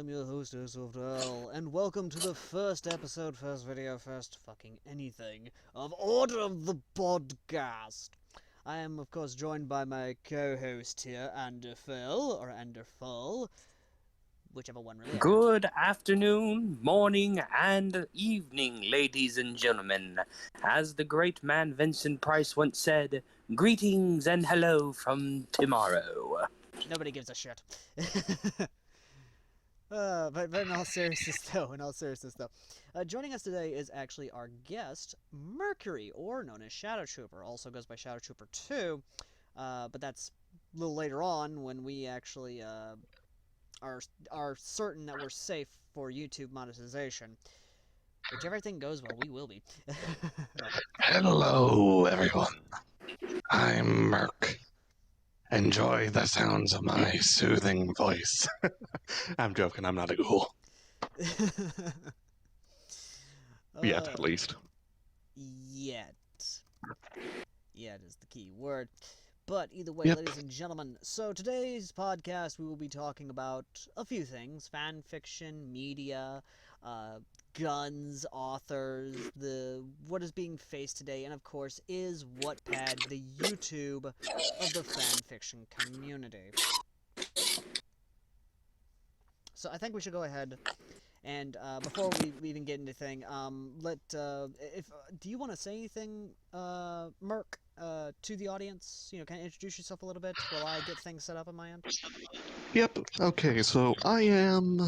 I'm your host, AirsoftAL, and welcome to the first episode, first video, first fucking anything of Order of the Podcast. I am, of course, joined by my co-host here, Anderfell, or Anderfull, whichever one really. Good afternoon, morning, and evening, ladies and gentlemen. As the great man Vincent Price once said, greetings and hello from tomorrow. Nobody gives a shit. But in all seriousness, though, joining us today is actually our guest, Mercury, or known as Shadow Trooper. Also goes by Shadow Trooper 2, but that's a little later on when we actually are certain that we're safe for YouTube monetization. Which, if everything goes well, we will be. Hello, everyone. I'm Merc. Enjoy the sounds of my soothing voice. I'm joking, I'm not a ghoul. Yet, at least. Yet. Yet is the key word. But either way, Yep. ladies and gentlemen, so today's podcast we will be talking about a few things: fan fiction, media, guns, authors, what is being faced today, and of course, is Wattpad the YouTube of the fan fiction community. So I think we should go ahead and before we even get into thing, do you want to say anything, Merc, to the audience? You know, kind of introduce yourself a little bit while I get things set up on my end. Yep, okay, so I am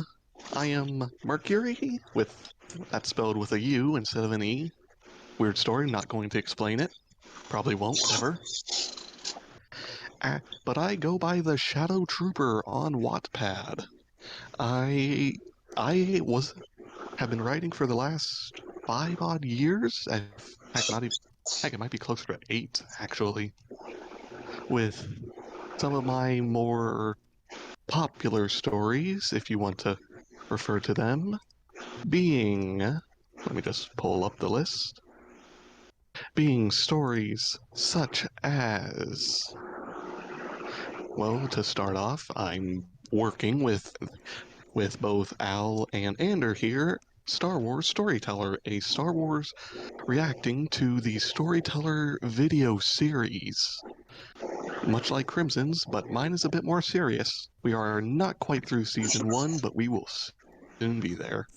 Mercury, that's spelled with a U instead of an E. Weird story, not going to explain it. Probably won't, ever. But I go by the Shadow Trooper on Wattpad. I have been writing for the last 5 odd years. Heck, it might be closer to 8, actually. With some of my more popular stories, if you want to refer to them, being, let me just pull up the list, being stories such as, well, to start off, I'm working with both Al and Ander here, Star Wars Storyteller, a Star Wars reacting to the Storyteller video series. Much like Crimson's, but mine is a bit more serious. We are not quite through Season 1, but we will soon be there.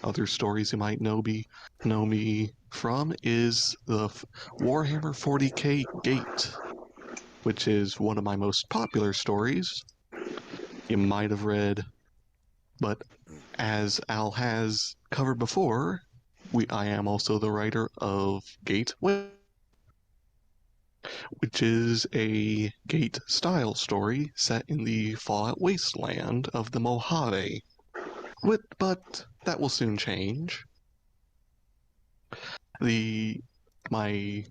Other stories you might know me from is the Warhammer 40k Gate, which is one of my most popular stories. You might have read, but as Al has covered before, I am also the writer of Gate, which is a Gate-style story set in the Fallout wasteland of the Mojave. But that will soon change. My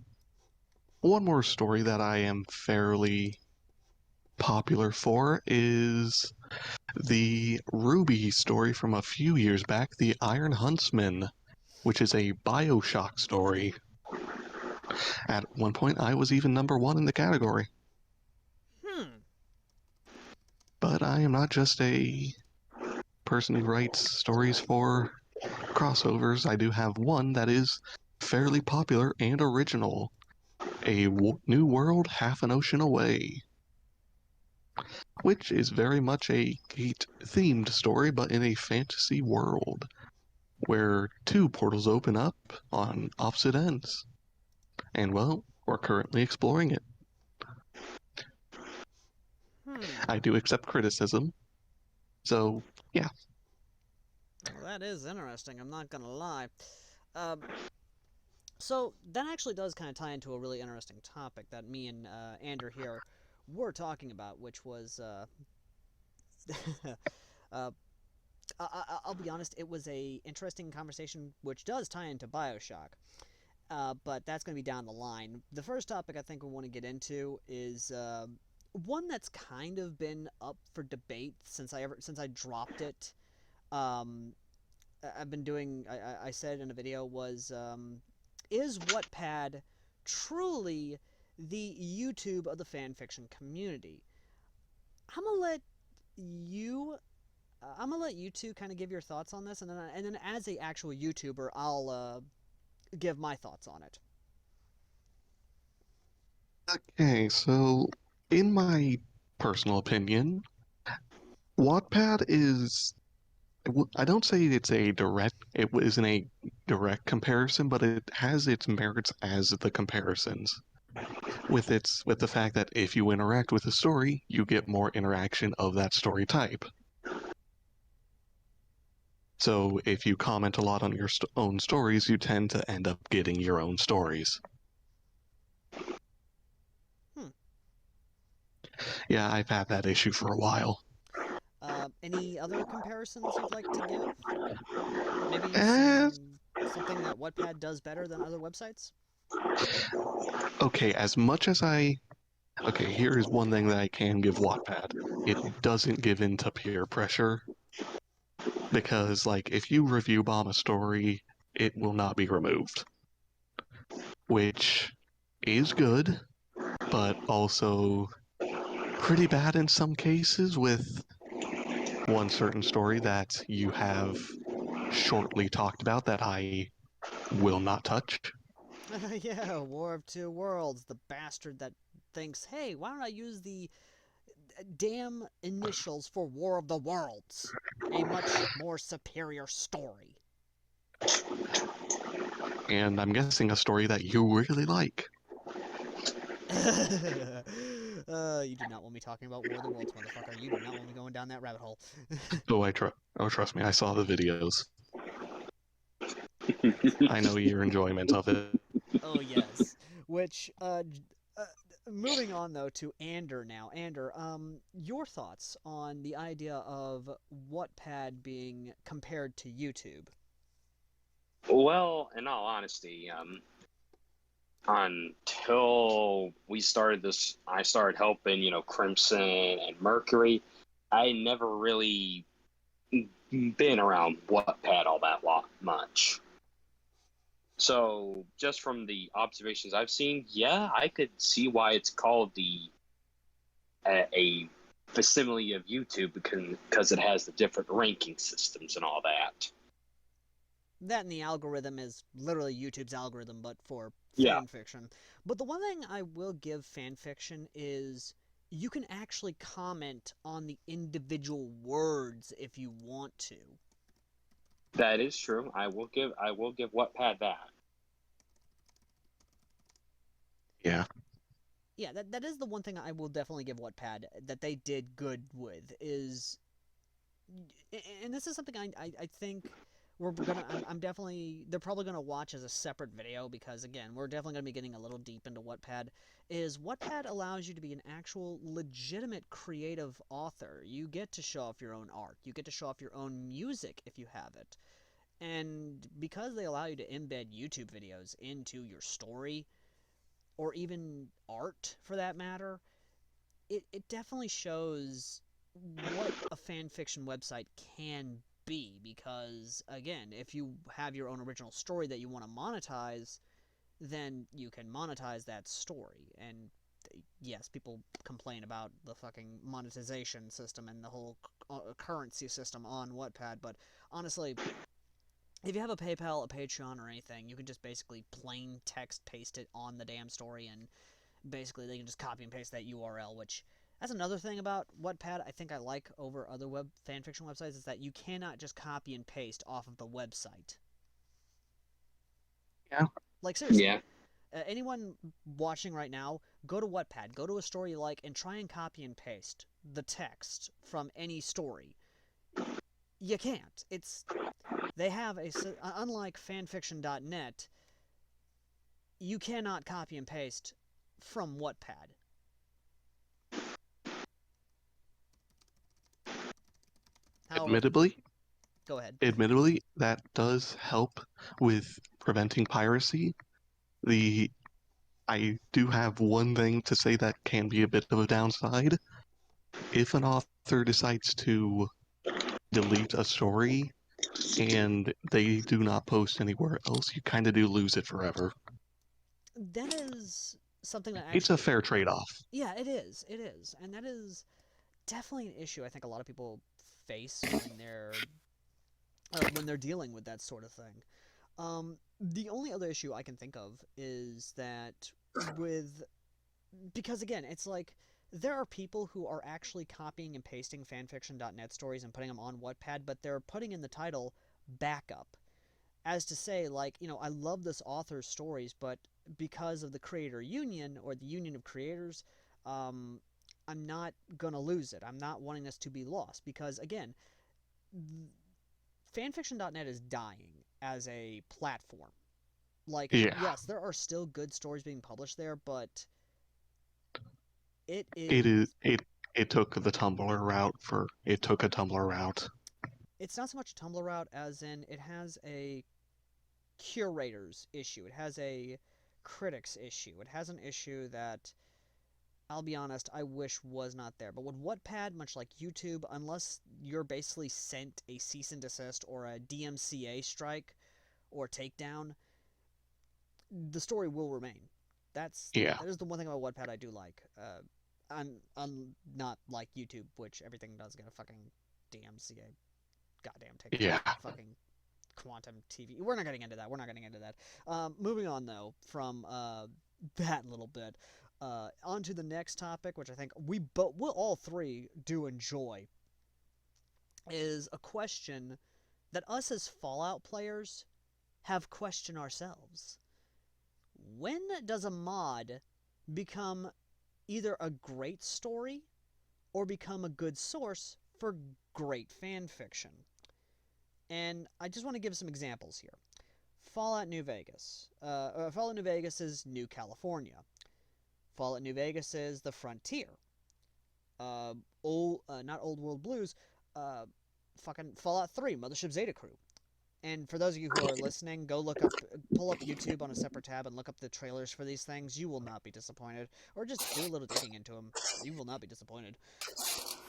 one more story that I am fairly popular for is the Ruby story from a few years back, The Iron Huntsman, which is a BioShock story. At one point, I was even #1 in the category. But I am not just a person who writes stories for crossovers. I do have one that is fairly popular and original. A New World Half an Ocean Away, which is very much a Gate-themed story, but in a fantasy world, where two portals open up on opposite ends. And, well, we're currently exploring it. I do accept criticism, so, yeah. Well, that is interesting, I'm not gonna lie. So, that actually does kind of tie into a really interesting topic that me and Ander here were talking about, which was, I'll be honest, it was a interesting conversation, which does tie into BioShock. But that's going to be down the line. The first topic I think we want to get into is one that's kind of been up for debate since I dropped it. I've been doing. I said in a video was is Wattpad truly the YouTube of the fanfiction community? I'm gonna let you I'm gonna let you two kind of give your thoughts on this, and then as a actual YouTuber, I'll give my thoughts on it. Okay, so in my personal opinion, Wattpad is. I don't say it's a direct. It isn't a direct comparison, but it has its merits as the comparisons. With the fact that if you interact with a story, you get more interaction of that story type. So if you comment a lot on your own stories, you tend to end up getting your own stories. Hmm. Yeah, I've had that issue for a while. Any other comparisons you'd like to give? Maybe Eh, something that Wattpad does better than other websites? okay, as much as I. Okay, here is one thing that I can give Wattpad. It doesn't give in to peer pressure. Because, like, if you review bomb a story, it will not be removed. Which is good, but also pretty bad in some cases with one certain story that you have shortly talked about that I will not touch. Yeah, War of Two Worlds, the bastard that thinks, hey, why don't I use the damn initials for War of the Worlds? A much more superior story. And I'm guessing a story that you really like. You do not want me talking about War of the Worlds, motherfucker. You do not want me going down that rabbit hole. Oh, trust me, I saw the videos. I know your enjoyment of it. Oh yes. Which uh, moving on though to Ander now. Ander, your thoughts on the idea of Wattpad being compared to YouTube? Well, in all honesty, until we started this, I started helping, Crimson and Mercury. I never really been around Wattpad all that much. So, just from the observations I've seen, yeah, I could see why it's called a facsimile of YouTube because it has the different ranking systems and all that. That and the algorithm is literally YouTube's algorithm, but for Yeah, fan fiction. But the one thing I will give fan fiction is you can actually comment on the individual words if you want to. that is true. I will give Wattpad that. Yeah. Yeah, that is the one thing I will definitely give Wattpad that they did good with is, and this is something I think we're gonna I'm definitely they're probably gonna watch as a separate video because again we're definitely gonna be getting a little deep into Wattpad. Is Wattpad allows you to be an actual legitimate creative author. You get to show off your own art. You get to show off your own music if you have it. And because they allow you to embed YouTube videos into your story or even art for that matter, it definitely shows what a fan fiction website can be because again if you have your own original story that you want to monetize then you can monetize that story and yes people complain about the fucking monetization system and the whole currency system on Wattpad but honestly if you have a PayPal, a Patreon, or anything, you can just basically plain text paste it on the damn story, and basically they can just copy and paste that URL, which that's another thing about Wattpad I think I like over other web fanfiction websites is that you cannot just copy and paste off of the website. Yeah. Like seriously, Yeah, anyone watching right now, go to Wattpad, go to a story you like, and try and copy and paste the text from any story. You can't. It's they have a unlike fanfiction.net, you cannot copy and paste from Wattpad. However, Admittedly, go ahead. admittedly, that does help with preventing piracy. The I do have one thing to say that can be a bit of a downside. If an author decides to delete a story and they do not post anywhere else, you kind of do lose it forever. That is something that It's a actually, fair trade off. yeah, it is, and that is definitely an issue. I think a lot of people face when they're dealing with that sort of thing. The only other issue I can think of is that with because again, it's like there are people who are actually copying and pasting fanfiction.net stories and putting them on Wattpad, but they're putting in the title backup as to say, like, I love this author's stories, but because of the creator union or the union of creators, um, I'm not gonna lose it. I'm not wanting this to be lost because again, fanfiction.net is dying as a platform. Like, Yeah, yes, there are still good stories being published there, but it it is. is It took the Tumblr route for. It took a Tumblr route. it's not so much a Tumblr route as in it has a curator's issue. It has a critics issue. It has an issue that I'll be honest, I wish was not there. But with Wattpad, much like YouTube, unless you're basically sent a cease and desist or a DMCA strike or takedown, the story will remain. Yeah, That is the one thing about Wattpad I do like. I'm not like YouTube, which everything does get a fucking DMCA goddamn takedown. yeah. Fucking quantum TV. We're not getting into that. We're not getting into that. Moving on though from that little bit, on to the next topic, which I think we'll all three do enjoy, is a question that us as Fallout players have questioned ourselves. When does a mod become either a great story or become a good source for great fan fiction? And I just want to give some examples here. Fallout New Vegas. Fallout New Vegas is New California. Fallout New Vegas is the Frontier. Not Old World Blues. Uh, fucking Fallout 3, Mothership Zeta Crew. And for those of you who are listening, pull up YouTube on a separate tab and look up the trailers for these things. You will not be disappointed. Or just do a little digging into them. You will not be disappointed.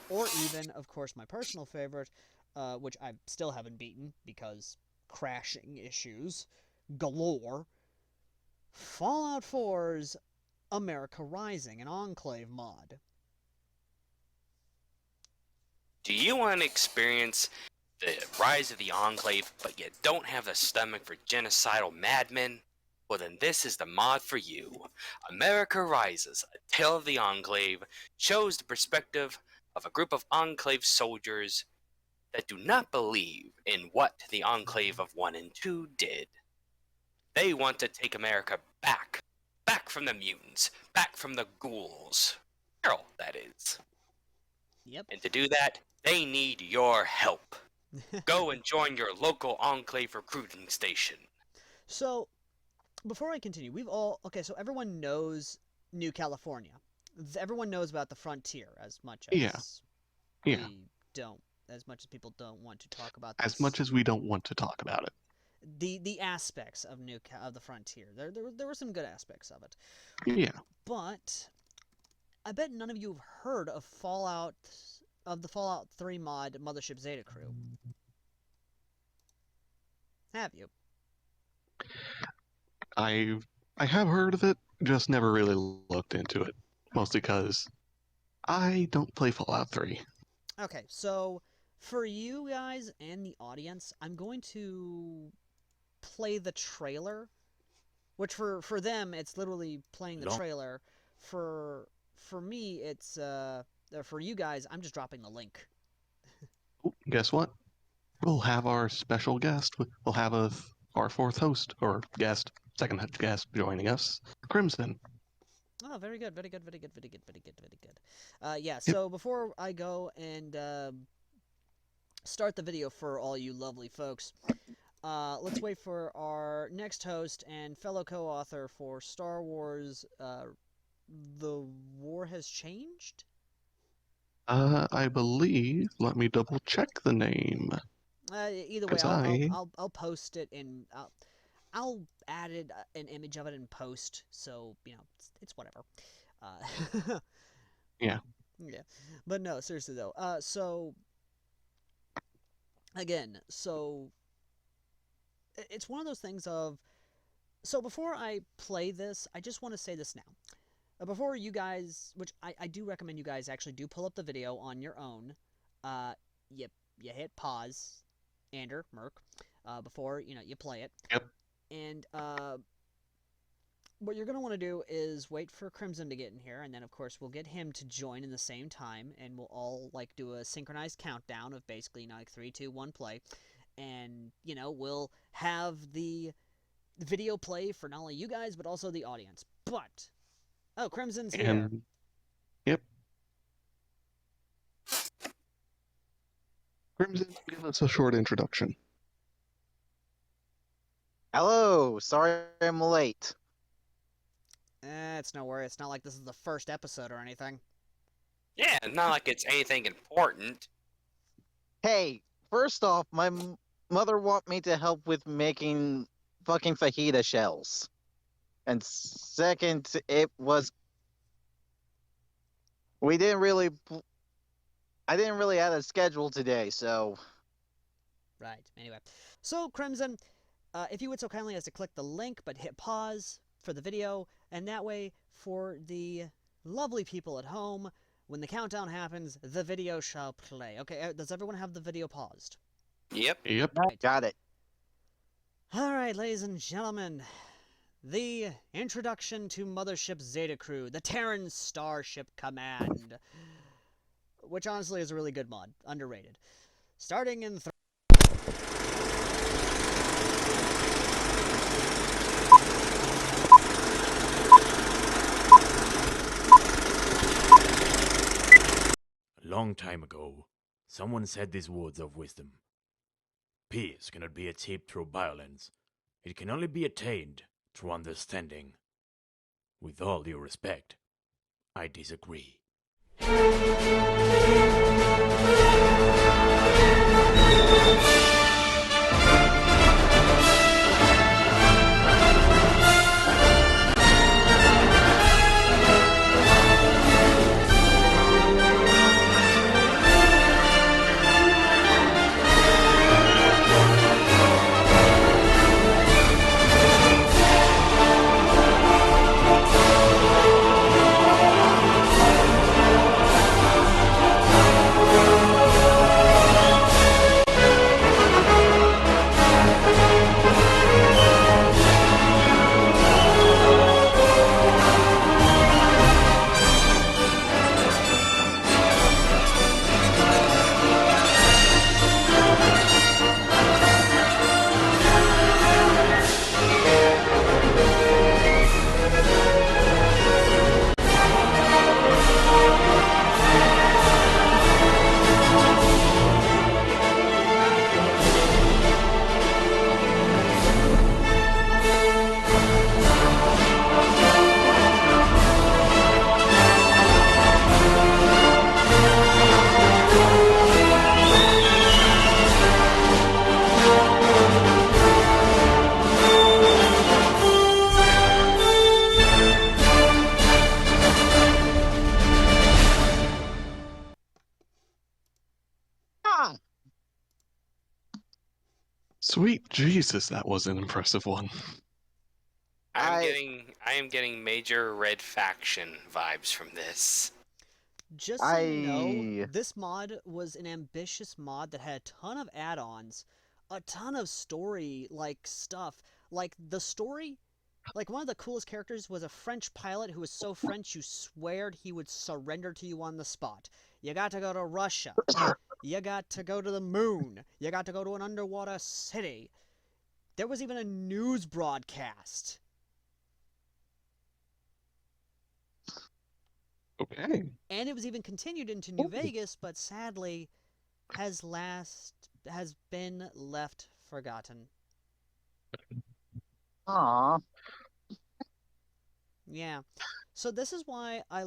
Or even, of course, my personal favorite, which I still haven't beaten because crashing issues galore, Fallout 4's America Rising, an Enclave mod. Do you want to experience the rise of the Enclave, but you don't have the stomach for genocidal madmen? Well, then this is the mod for you. America Rises, A Tale of the Enclave, shows the perspective of a group of Enclave soldiers that do not believe in what the Enclave of 1 and 2 did. They want to take America back. Back from the mutants. Back from the ghouls. Carol, that is. Yep. And to do that, they need your help. Go and join your local Enclave recruiting station. So, before I continue, so everyone knows New California. Everyone knows about the Frontier as much Yeah, as yeah. as much as people don't want to talk about As this. much as we don't want to talk about it. The aspects of of the Frontier. There were some good aspects of it. Yeah. But I bet none of you have heard of the Fallout 3 mod Mothership Zeta Crew. Have you? I have heard of it, just never really looked into it. Mostly because I don't play Fallout 3. Okay, so for you guys and the audience, I'm going to play the trailer, which for them it's literally playing the trailer. For me, it's for you guys, I'm just dropping the link. Ooh, guess what? We'll have our special guest. We'll have our fourth host, or guest, second guest joining us, Crimson. Oh, very good, very good, very good, very good, very good, very good. Yeah, Yep. so before I go and start the video for all you lovely folks, let's wait for our next host and fellow co-author for Star Wars, The War Has Changed? I believe. Let me double check the name, Either way, because I. I'll post it in I'll add an image of it in post, so it's whatever. Yeah. Yeah, but no, seriously though. So again, it's one of those things of. So before I play this, I just want to say this now. Before you guys, which I do recommend you guys actually do pull up the video on your own. Uh, you you hit pause, Merc, before you play it, Yep. and what you're going to want to do is wait for Crimson to get in here, and then of course we'll get him to join in the same time, and we'll all like do a synchronized countdown of basically like 3, 2, 1, play, and we'll have the video play for not only you guys but also the audience. But Crimson's here. And yep. Crimson, give us a short introduction. Hello, sorry I'm late. It's no worry. It's not like this is the first episode or anything. Yeah, not like it's anything important. Hey, first off, my mother want me to help with making fucking fajita shells. And second, we didn't really, I didn't really have a schedule today, so. Right. Anyway, so Crimson, if you would so kindly as to click the link, but hit pause for the video, and that way, for the lovely people at home, when the countdown happens, the video shall play. Okay, does everyone have the video paused? Yep. Yep. Right. Got it. Alright, ladies and gentlemen, the introduction to Mothership Zeta Crew, the Terran Starship Command, which honestly is a really good mod, underrated. Starting in A long time ago, someone said these words of wisdom. Peace cannot be achieved through violence. It can only be attained through understanding. With all due respect, I disagree. Ah! Sweet Jesus, that was an impressive one. I I am getting major red faction vibes from this. Just so you know, I this mod was an ambitious mod that had a ton of add-ons, a ton of story, stuff. Like, the story, one of the coolest characters was a French pilot who was so French you sweared he would surrender to you on the spot. You got to go to Russia. You got to go to the moon. You got to go to an underwater city. There was even a news broadcast. Okay. And it was even continued into New Ooh. Vegas, but sadly has been left forgotten. Aw. Yeah. So this is why I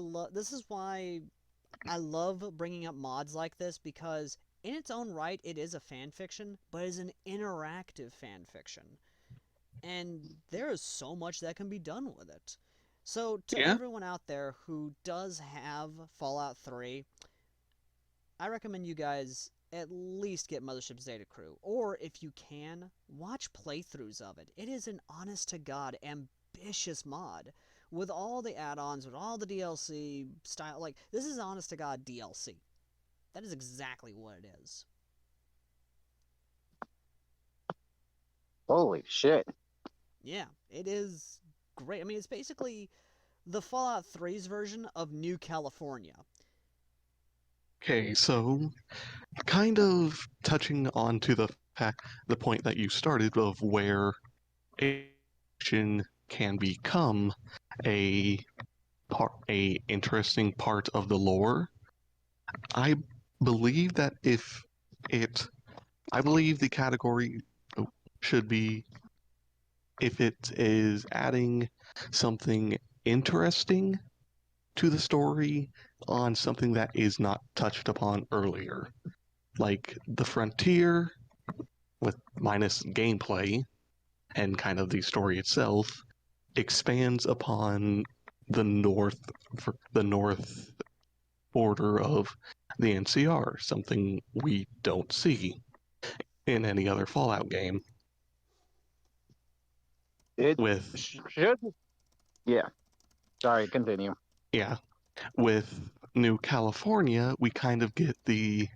love bringing up mods like this, because in its own right it is a fan fiction, but it is an interactive fan fiction. And there is so much that can be done with it. So to Yeah. everyone out there who does have Fallout 3, I recommend you guys at least get Mothership Zeta Crew, or if you can, watch playthroughs of it. It is an honest-to-God ambitious mod with all the add-ons, with all the DLC style. Like, this is honest-to-God DLC. That is exactly what it is. Holy shit. Yeah, it is great. I mean, it's basically the Fallout 3's version of New California. Okay, so kind of touching on to the point that you started of where action can become a a interesting part of the lore. I believe that if it I believe the category should be if it is adding something interesting to the story on something that is not touched upon earlier. Like the frontier with minus gameplay and kind of the story itself expands upon the north border of the NCR, something we don't see in any other Fallout game. It With should. Yeah. Sorry, continue. yeah, with New California, we get the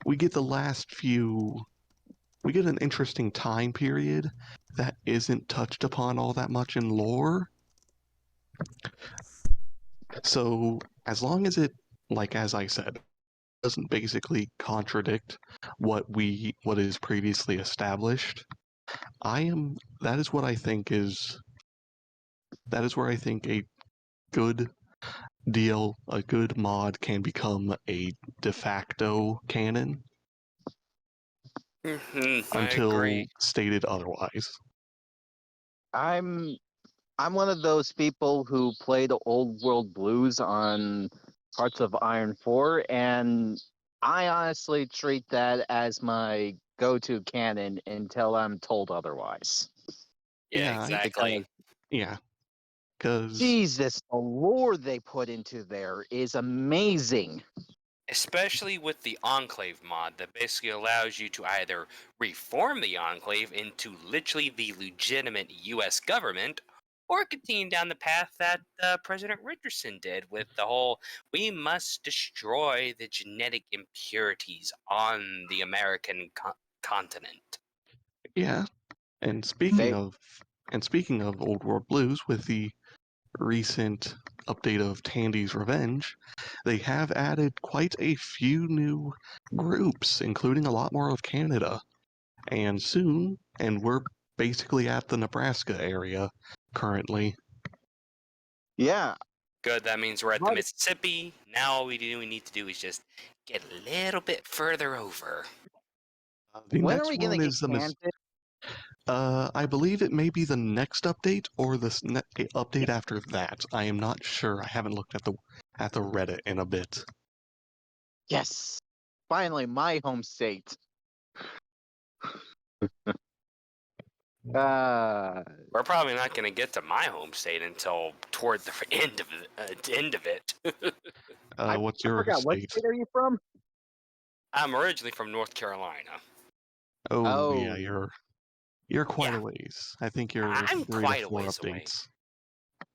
last few we get an interesting time period that isn't touched upon all that much in lore. So as long as it, like as I said, doesn't basically contradict what is previously established, I am that is what I think is that is where I think good a good mod can become a de facto canon I agree. until stated otherwise. I'm I'm one of those people who played Old World Blues on parts of Iron 4, and I honestly treat that as my go-to canon until I'm told otherwise. Yeah, Yeah, exactly. Because yeah, because Jesus, the lore they put into there is amazing. Especially with the Enclave mod that basically allows you to either reform the Enclave into literally the legitimate US government or continue down the path that President Richardson did with the whole we must destroy the genetic impurities on the American continent. yeah, and They speaking of Old World Blues, with the recent update of Tandy's Revenge, they have added quite a few new groups, including a lot more of Canada. And we're basically at the Nebraska area currently. yeah. Good, that means we're at the But Mississippi. Now all we need to do is just get a little bit further over. The when are next we gonna one get is the Kansas? I believe it may be the next update or the update after that. I am not sure. I haven't looked at the Reddit in a bit. Yes. Finally, my home state. Uh, We're probably not going to get to my home state until toward the end of it. What's I your forgot. What state? state are you from? I'm originally from North Carolina. Oh yeah, Oh, you're quite Yeah, a ways. I think you're I'm 3 to quite a 4 ways away. updates.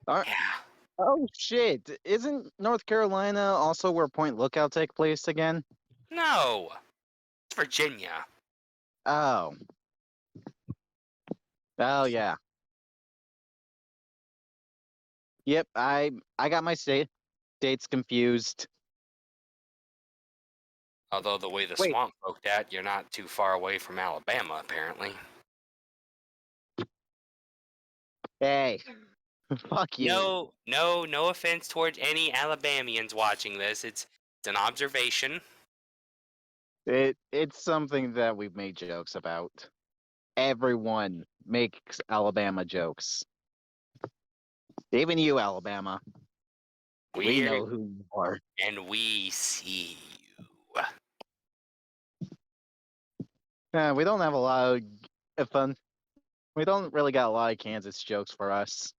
are, Yeah, oh shit! Isn't North Carolina also where Point Lookout take place again? no, it's Virginia. Oh, oh yeah. Yep. I got my states confused. Although the way the Wait. swamp poked at, you're not too far away from Alabama, apparently. Hey, fuck you. No offense towards any Alabamians watching this. It's an observation. It's something that we've made jokes about. Everyone makes Alabama jokes. Even you, Alabama. We We're know who you are. and we see you. We don't have a lot of fun. We don't really got a lot of Kansas jokes for us.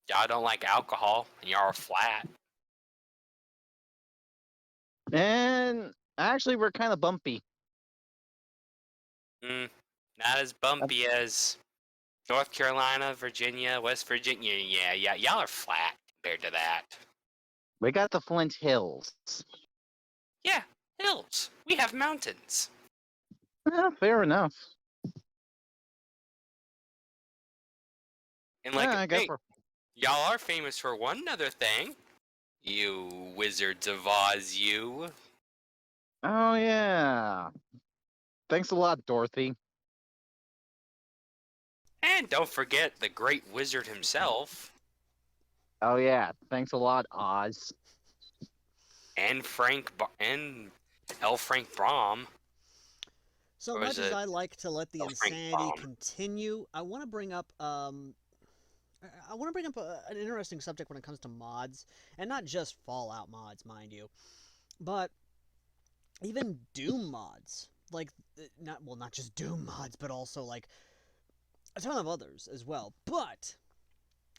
Y'all don't like alcohol, and y'all are flat. And actually, we're kind of bumpy. Mm, not as bumpy as North Carolina, Virginia, West Virginia. Yeah, y'all are flat compared to that. We got the Flint Hills. Yeah, hills. We have mountains. Fair enough. And like, I guess hey, y'all are famous for one other thing. You Wizards of Oz, you. Oh yeah. Thanks a lot, Dorothy. And don't forget the great wizard himself. Oh yeah. Thanks a lot, Oz. And and L. Frank Baum. So Or is much as it I like to let the L. Frank insanity Baum? continue, I want to bring up an interesting subject when it comes to mods, and not just Fallout mods, mind you, but even Doom mods. Like not just Doom mods, but also like a ton of others as well. But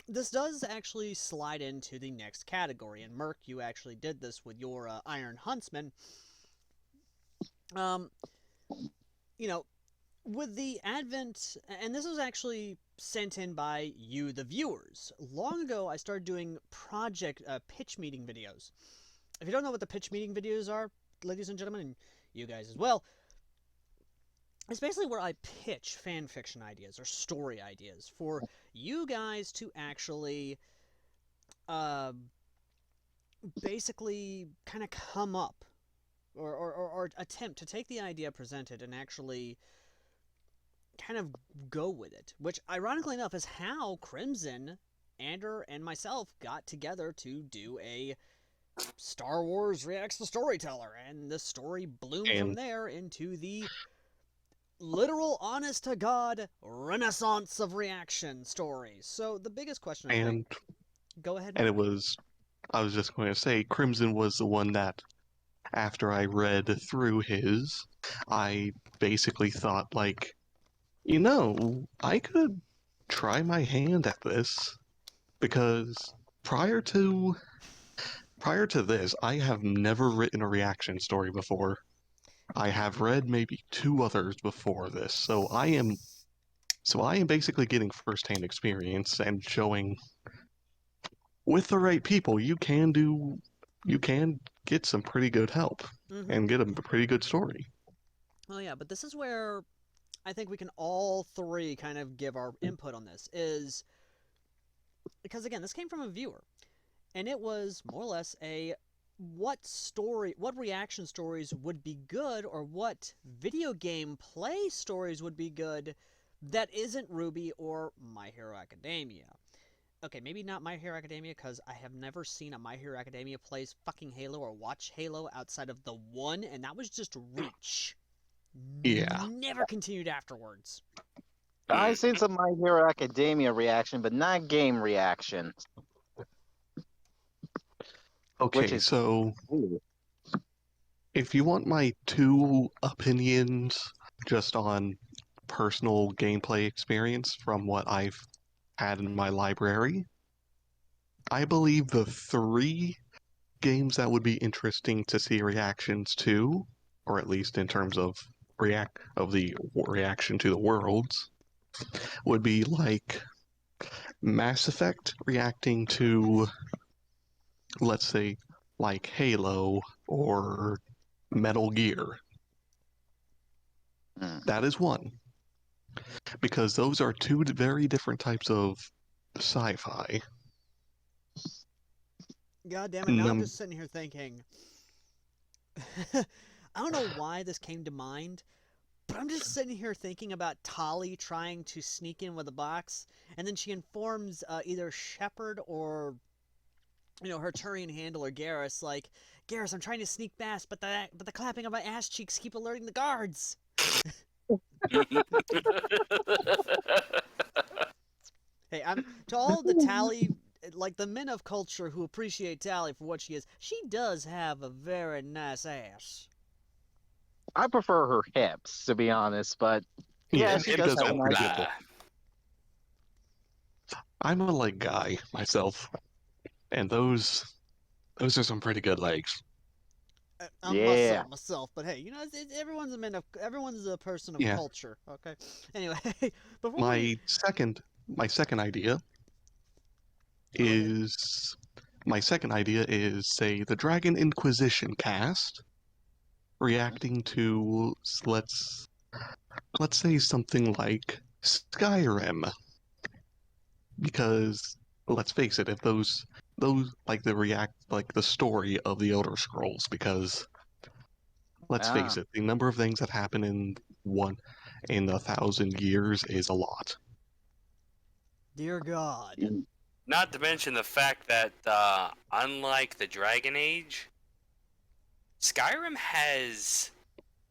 this does actually slide into the next category, and Merc, you actually did this with your Iron Huntsman. Um, you know, with the advent, and this was actually sent in by you, the viewers. Long ago, I started doing project pitch meeting videos. If you don't know what the pitch meeting videos are, ladies and gentlemen, and you guys as well, it's basically where I pitch fan fiction ideas or story ideas for you guys to actually uh, basically kind of come up or attempt to take the idea presented and actually kind of go with it. Which, ironically enough, is how Crimson, Ander, and myself got together to do a Star Wars Reacts the Storyteller, and the story bloomed from there into the literal, honest to God renaissance of reaction stories. So the biggest question I think. Go ahead, and Mark. it was I was just going to say Crimson was the one that after I read through his, I basically thought like, I could try my hand at this because prior to prior to this, I have never written a reaction story before. I have read maybe two others before this, so I am basically getting firsthand experience and showing with the right people you can get some pretty good help Mm-hmm. and get a pretty good story. Oh yeah, but this is where I think we can all three kind of give our input on this. Is because again, this came from a viewer, and it was more or less a what reaction stories would be good, or what video game play stories would be good that isn't Ruby or My Hero Academia. Okay, maybe not My Hero Academia, because I have never seen a My Hero Academia plays fucking Halo or watch Halo outside of the one, and that was just Reach. Yeah. Never continued afterwards. I've seen some My Hero Academia reaction, but not game reaction. Which Okay, is so if you want my two opinions just on personal gameplay experience from what I've had in my library, I believe the three games that would be interesting to see reactions to, or at least in terms of the reaction to the worlds, would be like Mass Effect reacting to, let's say, like Halo or Metal Gear. That is one. Because those are two very different types of sci-fi. God damn it, now I'm just sitting here thinking. I don't know why this came to mind, but I'm just sitting here thinking about Tali trying to sneak in with a box, and then she informs either Shepard or her Turian handler Garrus, like, Garrus, I'm trying to sneak past, but the clapping of my ass cheeks keep alerting the guards. Hey, I'm to all the Tali, like the men of culture who appreciate Tali for what she is. She does have a very nice ass. I prefer her hips, to be honest, but yeah, Yeah, she she does does have a have nice. pretty good. I'm a leg guy myself, and those are some pretty good legs. I'm Yeah. myself, but hey, everyone's a person of Yeah. culture. Okay. Anyway, before we My second idea go ahead. is say the Dragon Inquisition cast reacting to let's say something like Skyrim, because let's face it, if those like the story of the Elder Scrolls, because let's face Ah, it, the number of things that happen in 1,000 years is a lot. Dear God. mm, Not to mention the fact that, unlike the Dragon Age, Skyrim has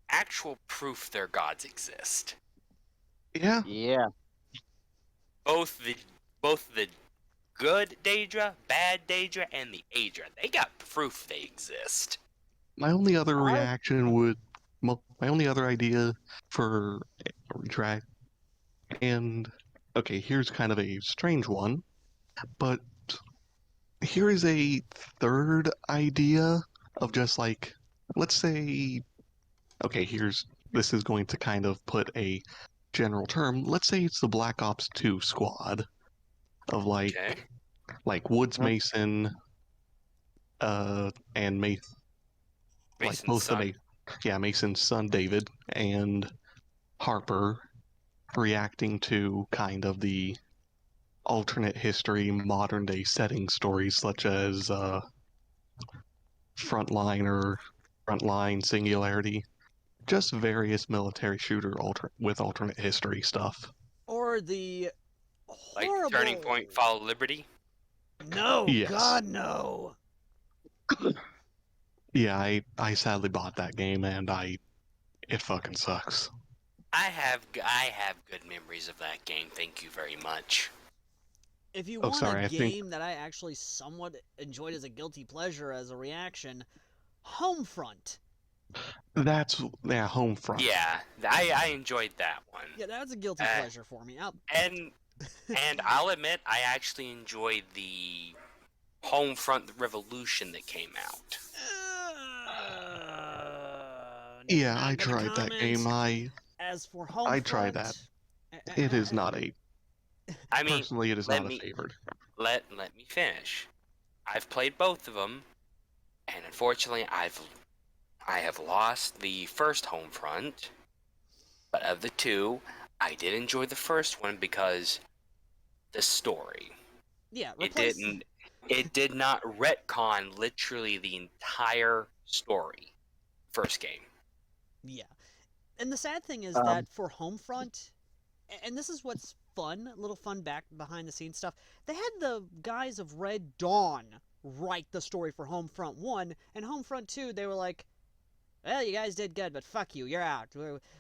actual proof their gods exist. Yeah, yeah. Both the both the good Daedra, bad Daedra, and the Aedra. They got proof they exist. my only other I reaction would, my only other idea for drag, and okay, here's kind of a strange one, but here is a third idea of just like, let's say, okay, this is going to kind of put a general term. Let's say it's the Black Ops 2 squad of Okay. like Woods Mhm. Mason, and like Mason's both the son. Mason's son David and Harper reacting to kind of the alternate history, modern day setting stories such as Frontline or Frontline Singularity, just various military shooter with alternate history stuff. or the Like Turning horrible. Point, Follow Liberty. No, Yes. God, no. Yeah, I sadly bought that game and it fucking sucks. I have good memories of that game. Thank you very much. If you Oh, want a sorry, I think game that I actually somewhat enjoyed as a guilty pleasure as a reaction, Homefront. that's Homefront. Yeah, I enjoyed that one. Yeah, that's a guilty Uh, pleasure for me. and and I'll admit I actually enjoyed the Homefront Revolution that came out. Yeah, I Not gonna tried that game. comment. As for I tried that. Homefront, It is not a I mean, personally it is let not a me favorite. let me finish. I've played both of them, and unfortunately, I have lost the first Homefront. But of the two, I did enjoy the first one because the story. yeah, It replace. didn't. It did not retcon literally the entire story. First game. Yeah, and the sad thing is Um, that for Homefront, and this is what's fun, a little fun back behind the scenes stuff. They had the guys of Red Dawn write the story for Homefront 1, and Homefront 2, they were like, well, you guys did good, but fuck you, you're out.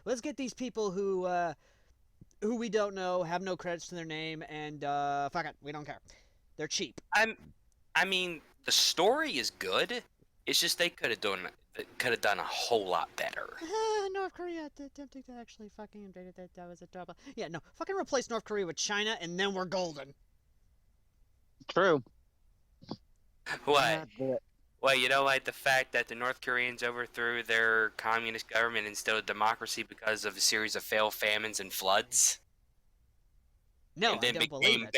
Let's get these people who we don't know, have no credits to their name, and fuck it, we don't care. They're cheap. I mean, the story is good. It's just they could have done a whole lot better. North Korea attempting to actually fucking invade it. That was a trouble. Yeah, no, fucking replace North Korea with China, and then we're golden. true. What? Well, you know, like the fact that the North Koreans overthrew their communist government and instilled democracy because of a series of failed famines and floods, No, and I then don't believe became it.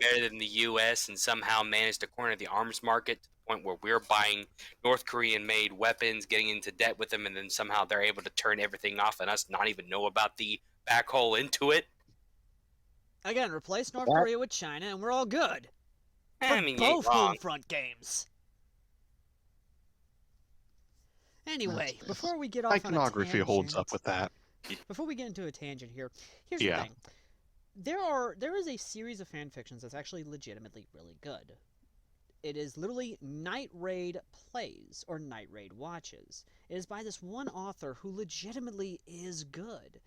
better than the U.S. and somehow managed to corner the arms market to the point where we're buying North Korean-made weapons, getting into debt with them, and then somehow they're able to turn everything off and us not even know about the back hole into it. Again, replace North That, Korea with China, and we're all good. For I mean, you ain't both wrong. Homefront games. Anyway, before we get off on a Iconography holds up tangent, with that. before we get into a tangent here, here's the Yeah. thing. There is a series of fan fictions that's actually legitimately really good. It is literally Night Raid Plays or Night Raid Watches. It is by this one author who legitimately is good.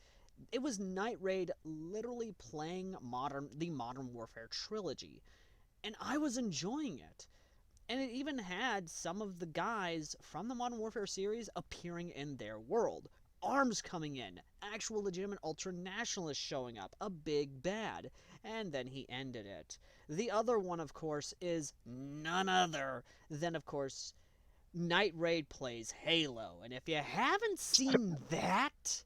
It was Night Raid literally playing the Modern Warfare trilogy, and I was enjoying it. And it even had some of the guys from the Modern Warfare series appearing in their world. Arms coming in, actual legitimate ultra-nationalists showing up, a big bad, and then he ended it. The other one, of course, is none other than, of course, Night Raid Plays Halo. And if you haven't seen that,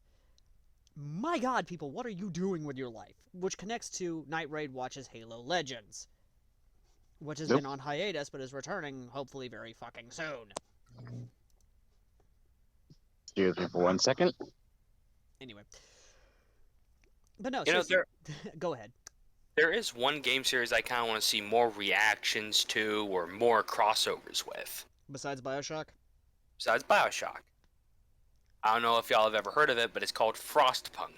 my god, people, what are you doing with your life? Which connects to Night Raid Watches Halo Legends, which has Nope. been on hiatus but is returning hopefully very fucking soon. Excuse me for 1 second. Anyway, but no, You know, seriously, go ahead. there is one game series I kind of want to see more reactions to or more crossovers with, Besides Bioshock, besides Bioshock. I don't know if y'all have ever heard of it, but it's called Frostpunk.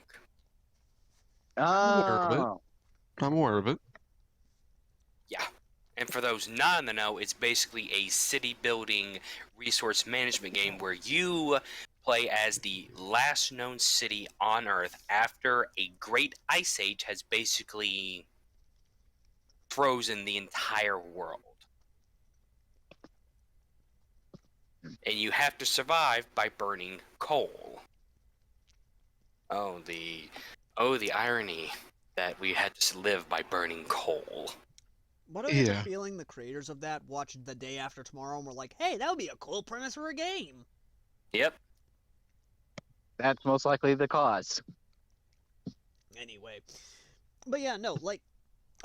I'm aware of it. Oh, I'm aware of it. Yeah. And for those not in the know, it's basically a city building resource management game where you play as the last known city on Earth after a great ice age has basically frozen the entire world. And you have to survive by burning coal. Oh, the irony that we had to live by burning coal. what do I get a Yeah. feeling the creators of that watched The Day After Tomorrow and were like, hey, that would be a cool premise for a game. Yep. that's most likely the cause. Anyway, but yeah, no, like,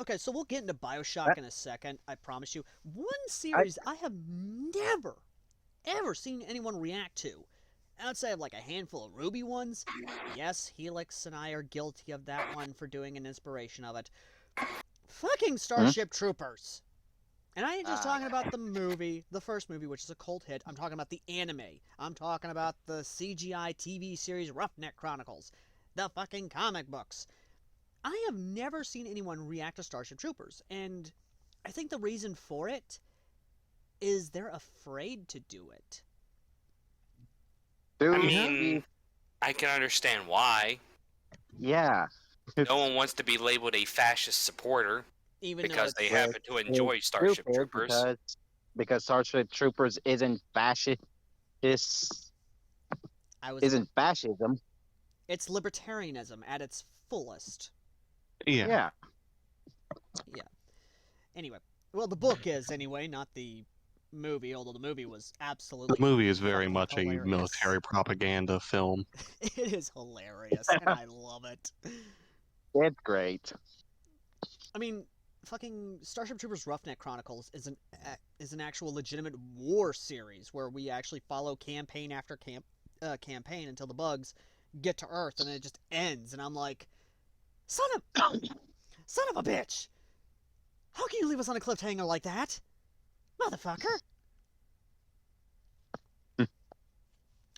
okay, so we'll get into Bioshock in a second, I promise you. One series I have never, ever seen anyone react to, outside of like a handful of Ruby ones. Yes, Helix and I are guilty of that one for doing an inspiration of it. Fucking Starship Troopers. And I ain't just talking about the movie, the first movie, which is a cult hit. I'm talking about the anime. I'm talking about the CGI TV series Roughneck Chronicles. The fucking comic books. I have never seen anyone react to Starship Troopers, and I think the reason for it is they're afraid to do it. I Dude, mean, I can understand why. yeah. No one wants to be labeled a fascist supporter Even though because it's they happen to enjoy Starship Stupid Troopers. because Starship Troopers isn't fascist. I was Isn't fascism. it's libertarianism at its fullest. Yeah. Yeah. Yeah. Anyway, well, the book is anyway, not the movie. Although the movie was The absolutely movie is very fucking much a hilarious. military propaganda film. It is hilarious, and I love it. It's great. I mean, fucking Starship Troopers Roughneck Chronicles is an actual legitimate war series where we actually follow campaign after campaign until the bugs get to Earth, and then it just ends. And I'm like, son of a bitch! How can you leave us on a cliffhanger like that, motherfucker?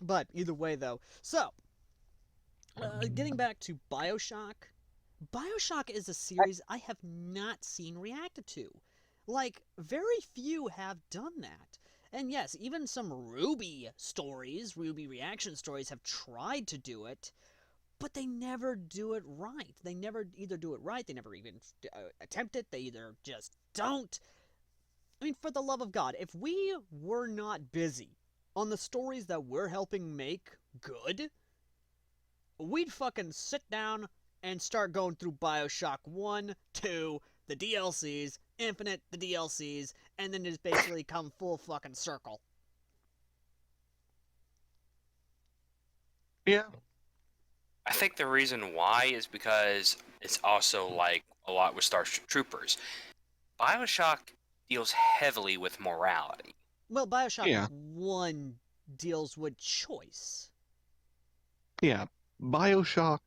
But either way, though, so getting back to Bioshock. Bioshock is a series I have not seen reacted to. Like, very few have done that. And yes, even some Ruby stories, Ruby reaction stories, have tried to do it, but they never do it right. They never either do it right, they never even attempt it, they either just don't. I mean, for the love of God, if we were not busy on the stories that we're helping make good, we'd fucking sit down and start going through Bioshock 1, 2, the DLCs, Infinite, the DLCs, and then just basically come full fucking circle. Yeah. I think the reason why is because it's also like a lot with Starship Troopers. Bioshock deals heavily with morality. Well, Bioshock Yeah. 1 deals with choice. Yeah. Bioshock.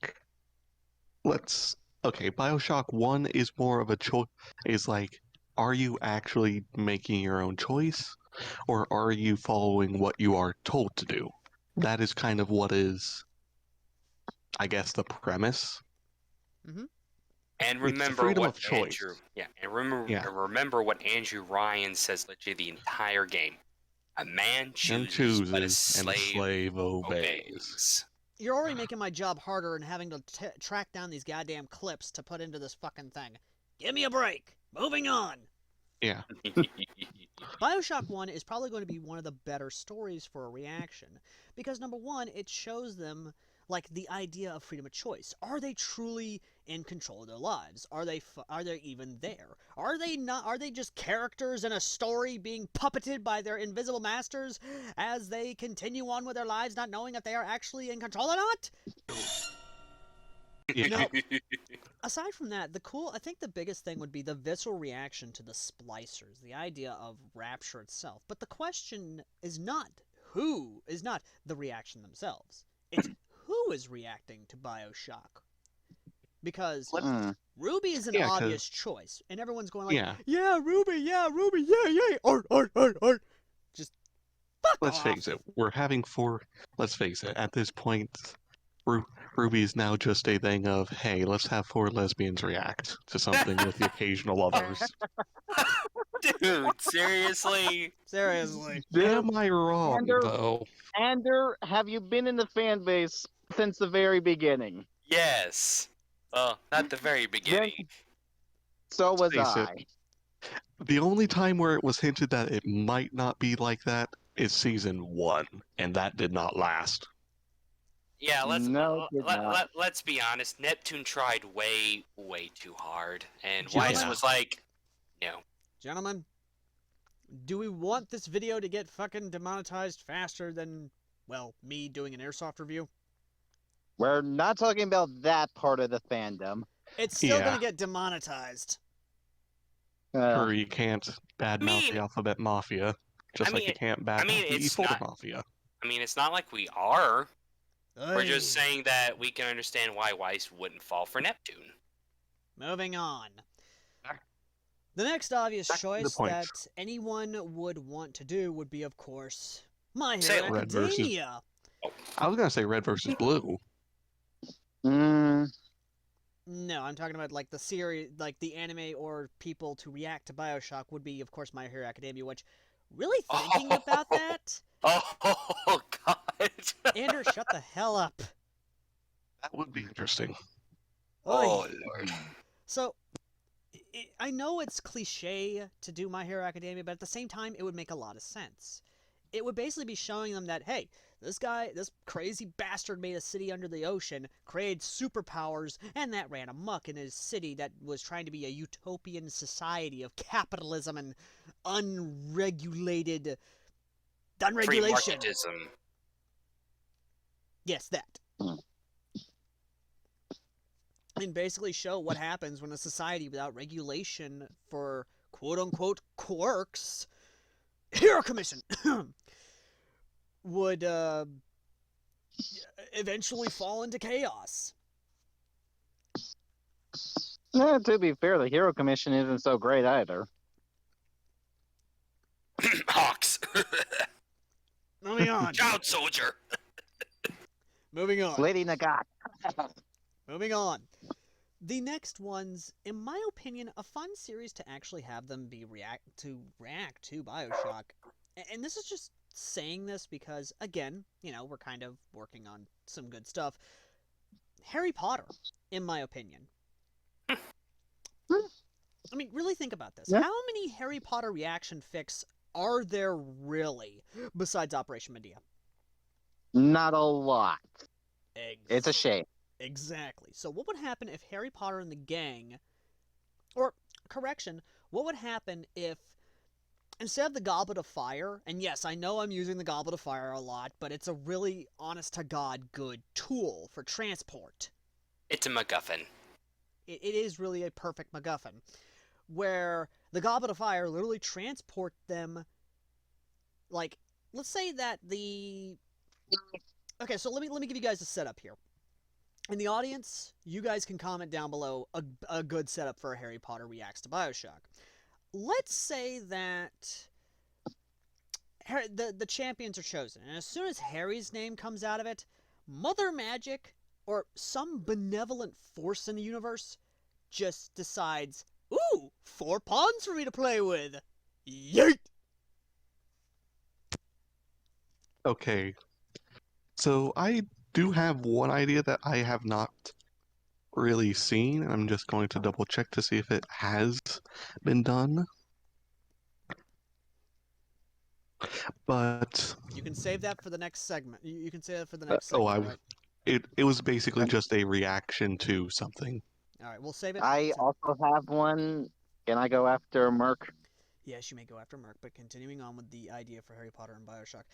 Bioshock 1 is more of a choice. Is like, are you actually making your own choice? Or are you following what you are told to do? That is kind of what is, I guess, the premise. Mm-hmm. And It's the remember freedom what of choice. Andrew, yeah, and Yeah. remember what Andrew Ryan says literally the entire game. A man And chooses, but a chooses, and a slave obeys. obeys. You're already making my job harder and having to track down these goddamn clips to put into this fucking thing. Give me a break. Moving on. Yeah. Bioshock 1 is probably going to be one of the better stories for a reaction. Because, number one, it shows them, like, the idea of freedom of choice. Are they truly in control of their lives? Are they even there? Are they not? Are they just characters in a story being puppeted by their invisible masters as they continue on with their lives, not knowing if they are actually in control or not? Yeah. Now, aside from that, I think the biggest thing would be the visceral reaction to the splicers, the idea of Rapture itself. But the question is not the reaction themselves. It's who is reacting to Bioshock. Because Hmm. Ruby is an Yeah, 'cause- obvious choice, and everyone's going like, Yeah. yeah, Ruby, yeah, art, art, art, art. Just fuck Let's off. face it, we're having four. Let's face it, at this point, Ru- Ruby is now just a thing of, hey, let's have four lesbians react to something with the occasional others. Dude, seriously? Seriously. Am I wrong, Ander, though? Ander, have you been in the fan base since the very beginning? Yes. Well, not the very beginning. So was Face it. I. The only time where it was hinted that it might not be like that is season 1, and that did not last. Yeah, No, it did not. let's be honest. Neptune tried way too hard, and Gentlemen? Weiss was like, no. Gentlemen, do we want this video to get fucking demonetized faster than, well, me doing an Airsoft review? We're not talking about that part of the fandom. It's still Yeah. gonna get demonetized. Sure, you can't badmouth mean- the Alphabet Mafia, just I like mean, you can't I badmouth mean, the it's E4 not- Mafia. I mean, it's not like we are. We're just Oy. saying that we can understand why Weiss wouldn't fall for Neptune. Moving on. Back- The next obvious back to the choice point. that anyone would want to do would be, of course, My Say Hero Red versus- Academia. I was gonna say red versus blue. Mm, No, I'm talking about like the series, like the anime or people to react to Bioshock would be, of course, My Hero Academia, which, really thinking about that? Oh God. Andrew, shut the hell up. That would be interesting. Oh Oy. Lord. So, I know it's cliche to do My Hero Academia, but at the same time, it would make a lot of sense. It would basically be showing them that, hey, this guy, this crazy bastard made a city under the ocean, created superpowers, and that ran amok in his city that was trying to be a utopian society of capitalism and unregulated... Free unregulation. marketism. Yes, that. Hmm. And basically show what happens when a society without regulation for quote-unquote quirks, Hero Commission, would eventually fall into chaos. to be fair, the Hero Commission isn't so great either. Hawks. Moving on. Child soldier. Moving on. Lady Nagat. Moving on. The next one's, in my opinion, a fun series to actually have them be react to Bioshock. And this is just saying this because, again, you know, we're kind of working on some good stuff. Harry Potter, in my opinion. I mean, really think about this. Yeah. How many Harry Potter reaction fics are there really, besides Operation Medea? Not a lot. It's a shame. Exactly. So what would happen if Harry Potter and the gang, or correction, what would happen if instead of the Goblet of Fire, and yes, I know I'm using the Goblet of Fire a lot, but it's a really honest-to-God good tool for transport. It's a MacGuffin. It is really a perfect MacGuffin, where the Goblet of Fire literally transport them, like, let's say that the... Okay, so let me give you guys a setup here. In the audience, you guys can comment down below a good setup for a Harry Potter reacts to Bioshock. Let's say that the champions are chosen, and as soon as Harry's name comes out of it, Mother Magic, or some benevolent force in the universe, just decides, ooh, 4 pawns for me to play with! Yeet! Okay. So I do have one idea that I have not really seen. I'm just going to double check to see if it has been done. But You can save that for the next segment. You can save that for the next segment, oh, right? it was basically just a reaction to something. Alright, we'll save it. I also have one. Can I go after Merc? Yes, you may go after Merc, but continuing on with the idea for Harry Potter and Bioshock.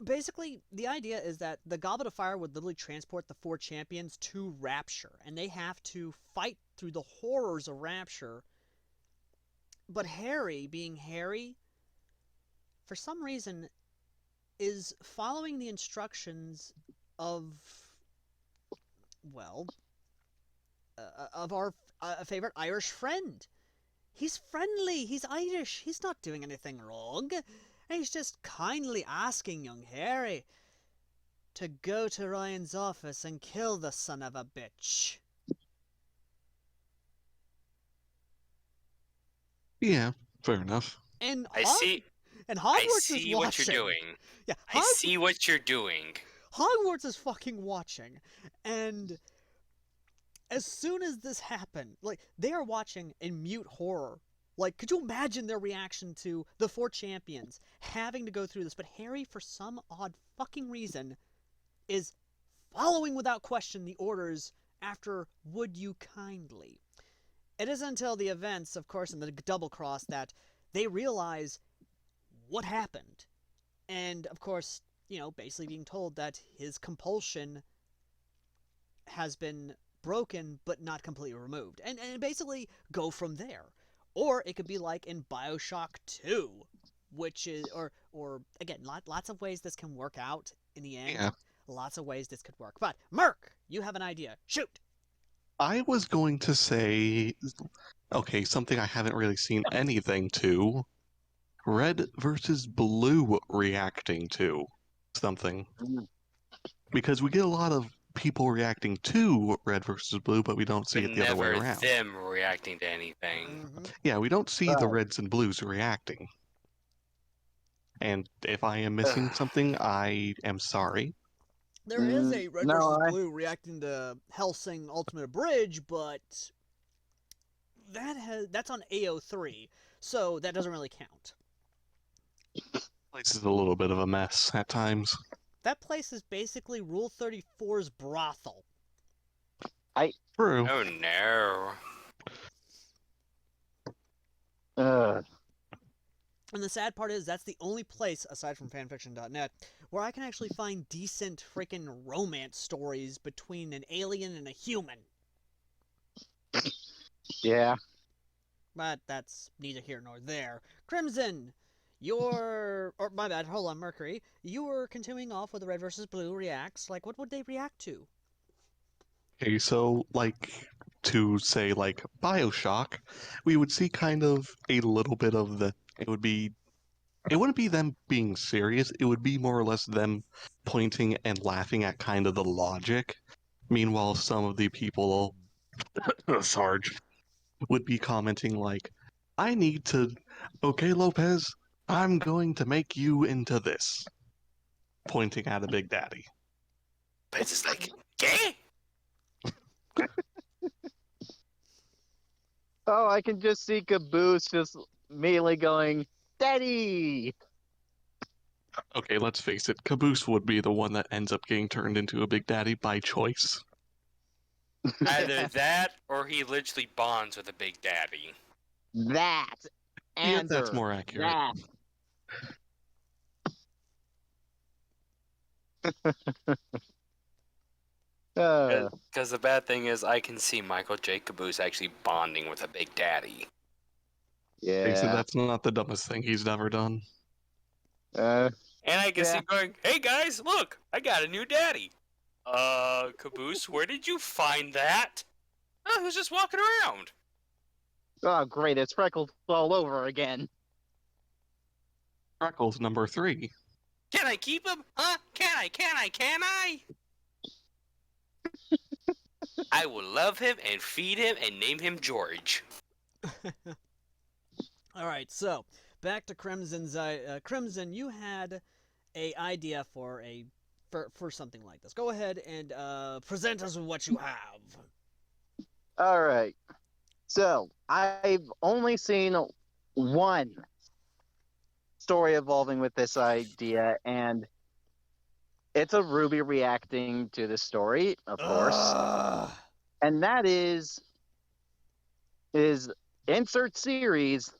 Basically, the idea is that the Goblet of Fire would literally transport the 4 champions to Rapture, and they have to fight through the horrors of Rapture. But Harry, being Harry, for some reason, is following the instructions of well, of our favorite Irish friend. He's friendly. He's Irish. He's not doing anything wrong. And he's just kindly asking young Harry to go to Ryan's office and kill the son of a bitch. Yeah, fair enough. And I see. I Hogwarts is see what you're watching. doing. Yeah, I see what you're doing. Hogwarts is fucking watching. And as soon as this happened, like, they are watching in mute horror. Like, could you imagine their reaction to the four champions having to go through this? But Harry, for some odd fucking reason, is following without question the orders after "would you kindly." It isn't until the events, of course, in the double cross that they realize what happened. And, of course, basically being told that his compulsion has been broken but not completely removed. And basically go from there. Or it could be like in Bioshock 2, which is, or again, lots of ways this can work out in the end. Yeah. Lots of ways this could work. But, Merc, you have an idea. Shoot! I was going to say, okay, something I haven't really seen anything to. Red versus blue reacting to something. Because we get a lot of people reacting to red versus blue, but we don't see But it the other way never around. them reacting to anything. Mm-hmm. Yeah, we don't see the reds and blues reacting. And if I am missing something, I am sorry. There is a red No, versus blue reacting to Helsing Ultimate Bridge, but that's on AO3, so that doesn't really count. Place is a little bit of a mess at times. That place is basically Rule 34's brothel. True. Oh no. And the sad part is that's the only place, aside from fanfiction.net, where I can actually find decent freaking romance stories between an alien and a human. Yeah. But that's neither here nor there. Crimson, or my bad, hold on, Mercury. You were continuing off with the red versus blue reacts. Like, what would they react to? Okay, so, to say, Bioshock, we would see kind of a little bit of the. It wouldn't be them being serious, it would be more or less them pointing and laughing at kind of the logic. Meanwhile, some of the people, Sarge, would be commenting I need to. Okay, Lopez, I'm going to make you into this. Pointing at a Big Daddy. But it's just like, gay? Oh, I can just see Caboose just immediately going, Daddy! Okay, let's face it, Caboose would be the one that ends up getting turned into a Big Daddy by choice. Either that or he literally bonds with a big daddy. That! Yeah, And that's more accurate. That. Because the bad thing is, I can see Michael J. Caboose actually bonding with a big daddy. Face it, Yeah. that's not the dumbest thing he's ever done. Uh, And I can see Yeah. him going, hey guys, look, I got a new daddy. Caboose, where did you find that? Oh, he was just walking around. oh, great, it's Freckles all over again. Freckles number 3. Can I keep him? Huh? Can I? I will love him and feed him and name him George. Alright, so, back to Crimson's... Crimson, you had a idea for something like this. Go ahead and present us with what you have. Alright. So, I've only seen one story evolving with this idea, and it's a Ruby reacting to the story, of course. And that is insert series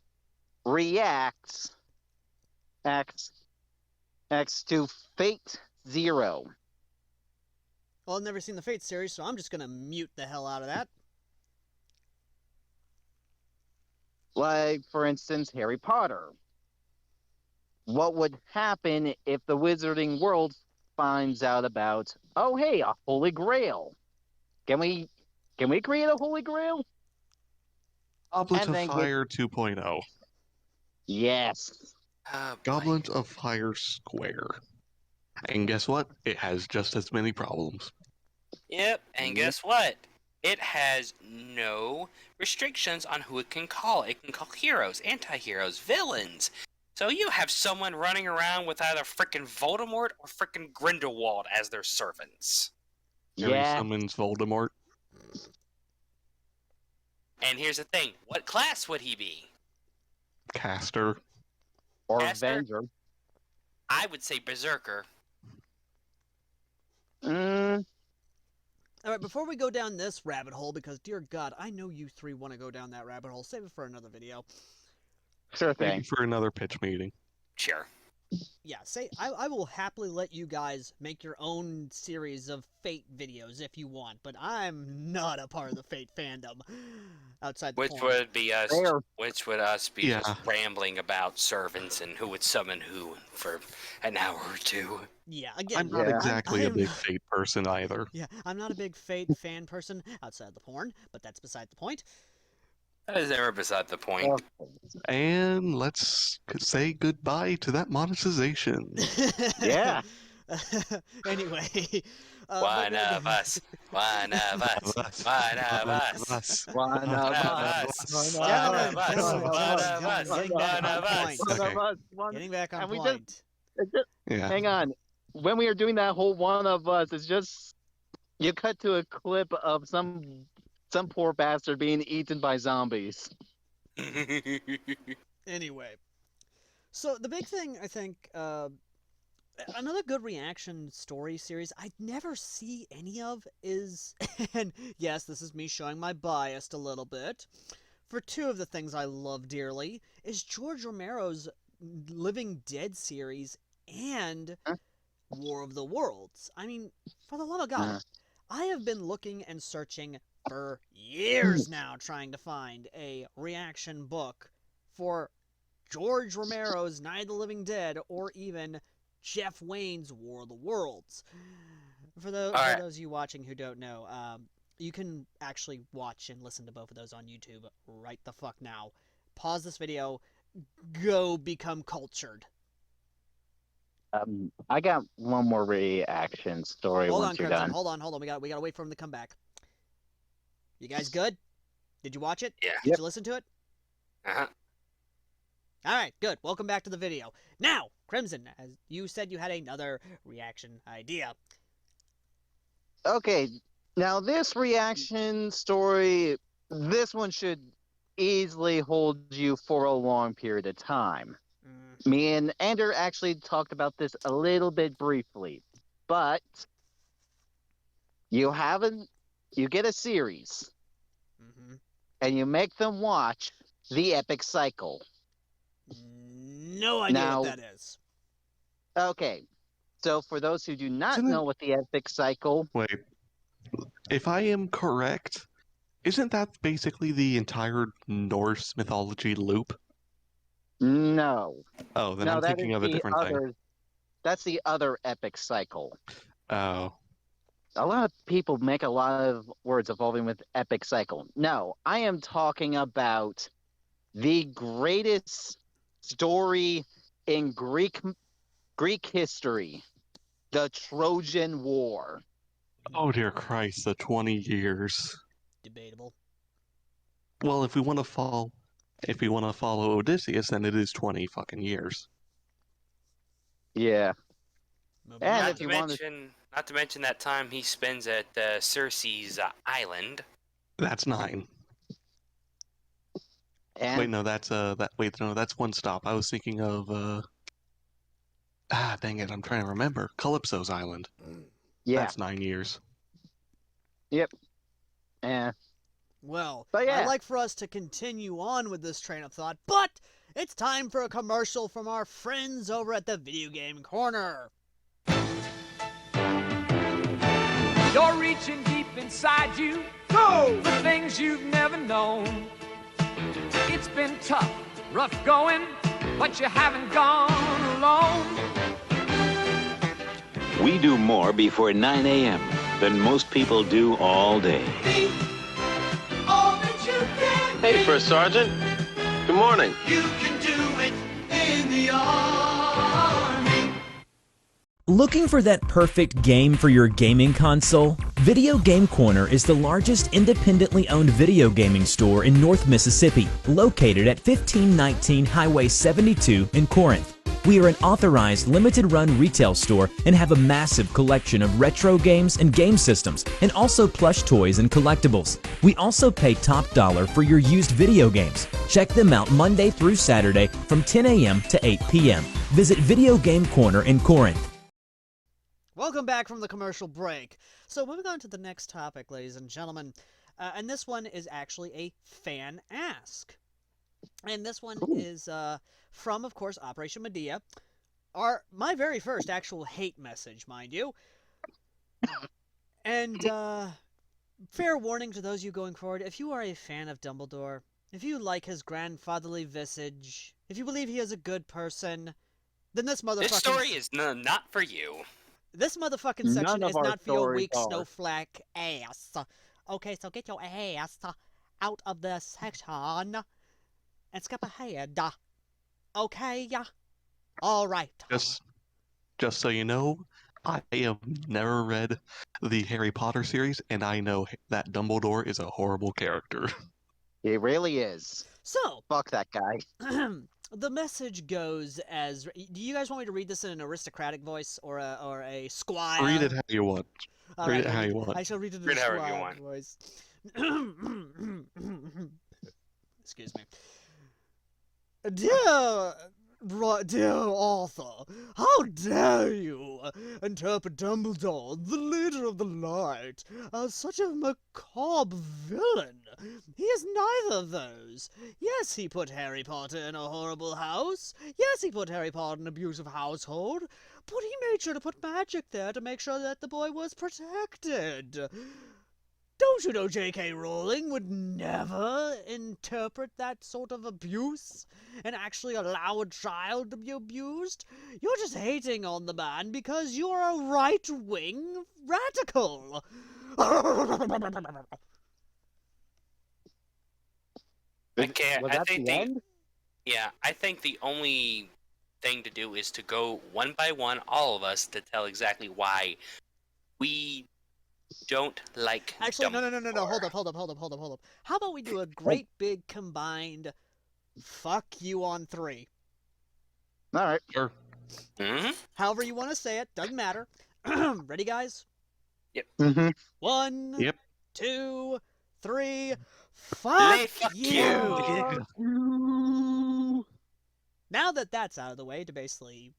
reacts X to Fate Zero. Well, I've never seen the Fate series, so I'm just gonna mute the hell out of that. Like, for instance, Harry Potter. What would happen if the wizarding world finds out about, oh hey, a holy grail? Can we create a holy grail? Goblet And of then Fire 2.0. Yes. Oh, boy. Goblet of Fire Square. And guess what? It has just as many problems. Yep, and guess what? It has no restrictions on who it can call. It can call heroes, anti-heroes, villains. So you have someone running around with either frickin' Voldemort or frickin' Grindelwald as their servants. Harry Yeah. summons Voldemort. And here's the thing, what class would he be? Caster. Or Caster? Avenger. I would say Berserker. Mm, All right, before we go down this rabbit hole, because dear God, I know you three want to go down that rabbit hole. Save it for another video. sure Maybe thing. for another pitch meeting. Sure. Yeah, I will happily let you guys make your own series of Fate videos if you want, but I'm not a part of the Fate fandom. Outside the Which porn. would be us? Fair. Which would us be Yeah. just rambling about servants and who would summon who for an hour or two? Yeah, again, I'm not Yeah. exactly I a am big not- Fate person either. Yeah, I'm not a big Fate fan person outside the porn, but that's beside the point. That is never beside the point. And let's say goodbye to that monetization. Yeah. Anyway, One of us. One of us. Us. One of us. Us. One of us. One Gentlemen, of us. gentlemen, One gentlemen, of us. getting back One on of us. point. One of Okay. us. One. Getting back on And we point. Yeah. Hang on. When we were doing that whole one of us, it's just you cut to a clip of some poor bastard being eaten by zombies. Anyway, so the big thing, I think, another good reaction story series I never see any of is, and yes, this is me showing my bias a little bit, for two of the things I love dearly, is George Romero's Living Dead series and War of the Worlds. I mean, for the love of God, I have been looking and searching for years now trying to find a reaction book for George Romero's Night of the Living Dead or even Jeff Wayne's War of the Worlds. For those of you watching who don't know, you can actually watch and listen to both of those on YouTube right the fuck now. Pause this video, go become cultured. I got one more reaction story Hold once on, you're Crimson. done. Hold on. We gotta wait for him to come back. You guys good? Did you watch it? Yeah. Did you listen to it? Uh-huh. All right, good. Welcome back to the video. Now, Crimson, as you said you had another reaction idea. Okay, now this reaction story, this one should easily hold you for a long period of time. Me and Ander actually talked about this a little bit briefly, but you get a series and you make them watch the Epic Cycle. No idea Now- what that is. Okay, so for those who do not Isn't it- know what the Epic Cycle, Wait. If I am correct, isn't that basically the entire Norse mythology loop? no. Oh, then No, I'm that thinking is of a the different thing. other. That's the other Epic Cycle. Oh. A lot of people make a lot of words evolving with Epic Cycle. No, I am talking about the greatest story in Greek history, the Trojan War. Oh dear Christ, the 20 years. Debatable. Well, if we want to follow Odysseus, then it is 20 fucking years. Yeah. Moving And on. if you want Not to mention that time he spends at Circe's island. That's 9. And Wait, no, that's that's one stop. I was thinking of dang it, I'm trying to remember. Calypso's island. yeah. That's 9 years. And Well, But yeah. I'd like for us to continue on with this train of thought, but it's time for a commercial from our friends over at the Video Game Corner. You're reaching deep inside you. Go! For things you've never known. It's been tough, rough going, but you haven't gone alone. We do more before 9 a.m. than most people do all day. All that you can Hey, be. First Sergeant. Good morning. You can do it in the army. Looking for that perfect game for your gaming console? Video Game Corner is the largest independently owned video gaming store in North Mississippi, located at 1519 Highway 72 in Corinth. We are an authorized limited-run retail store and have a massive collection of retro games and game systems, and also plush toys and collectibles. We also pay top dollar for your used video games. Check them out Monday through Saturday from 10 a.m. to 8 p.m. Visit Video Game Corner in Corinth. Welcome back from the commercial break. So moving on to the next topic, ladies and gentlemen, and this one is actually a fan ask. And this one is from, of course, Operation Medea. My very first actual hate message, mind you. And fair warning to those of you going forward, if you are a fan of Dumbledore, if you like his grandfatherly visage, if you believe he is a good person, then this motherfucking... This story is not for you. This motherfucking section None of is our not for your stories weak are. snowflake ass. Okay, so get your ass out of the section and skip ahead. Okay? Alright. Just so you know, I have never read the Harry Potter series, and I know that Dumbledore is a horrible character. He really is. So, Fuck that guy. the message goes as... Do you guys want me to read this in an aristocratic voice or a squire? Read it how you want. All Read right, it how you want. I shall read it in Read a it however you squire want. voice. Excuse me. Dear Arthur, how dare you interpret Dumbledore, the leader of the light, as such a macabre villain? He is neither of those. Yes, he put Harry Potter in a horrible house. Yes, he put Harry Potter in an abusive household. But he made sure to put magic there to make sure that the boy was protected. Don't you know J.K. Rowling would never interpret that sort of abuse and actually allow a child to be abused? You're just hating on the man because you're a right-wing radical. Okay, Was I that think the end? Yeah, I think the only thing to do is to go one by one, all of us, to tell exactly why we don't like Actually, no. Dumbledore. Hold up. How about we do a great big combined fuck you on 3? All right. Sure. Hmm? However you want to say it, doesn't matter. Ready, guys? Mm-hmm. 1, Yep. 2, 3. Lay Fuck fuck you! you! Now that that's out of the way to basically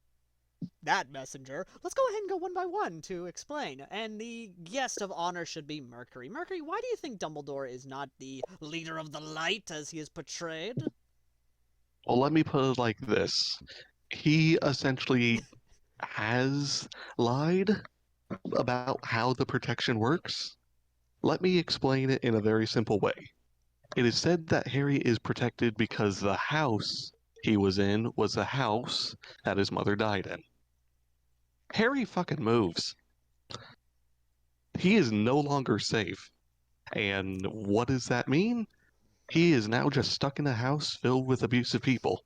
that messenger, let's go ahead and go one by one to explain. And the guest of honor should be Mercury. Mercury, why do you think Dumbledore is not the leader of the light as he is portrayed? Well, let me put it like this. He essentially has lied about how the protection works. Let me explain it in a very simple way. It is said that Harry is protected because the house he was in was the house that his mother died in. Harry fucking moves. He is no longer safe. And what does that mean? He is now just stuck in a house filled with abusive people.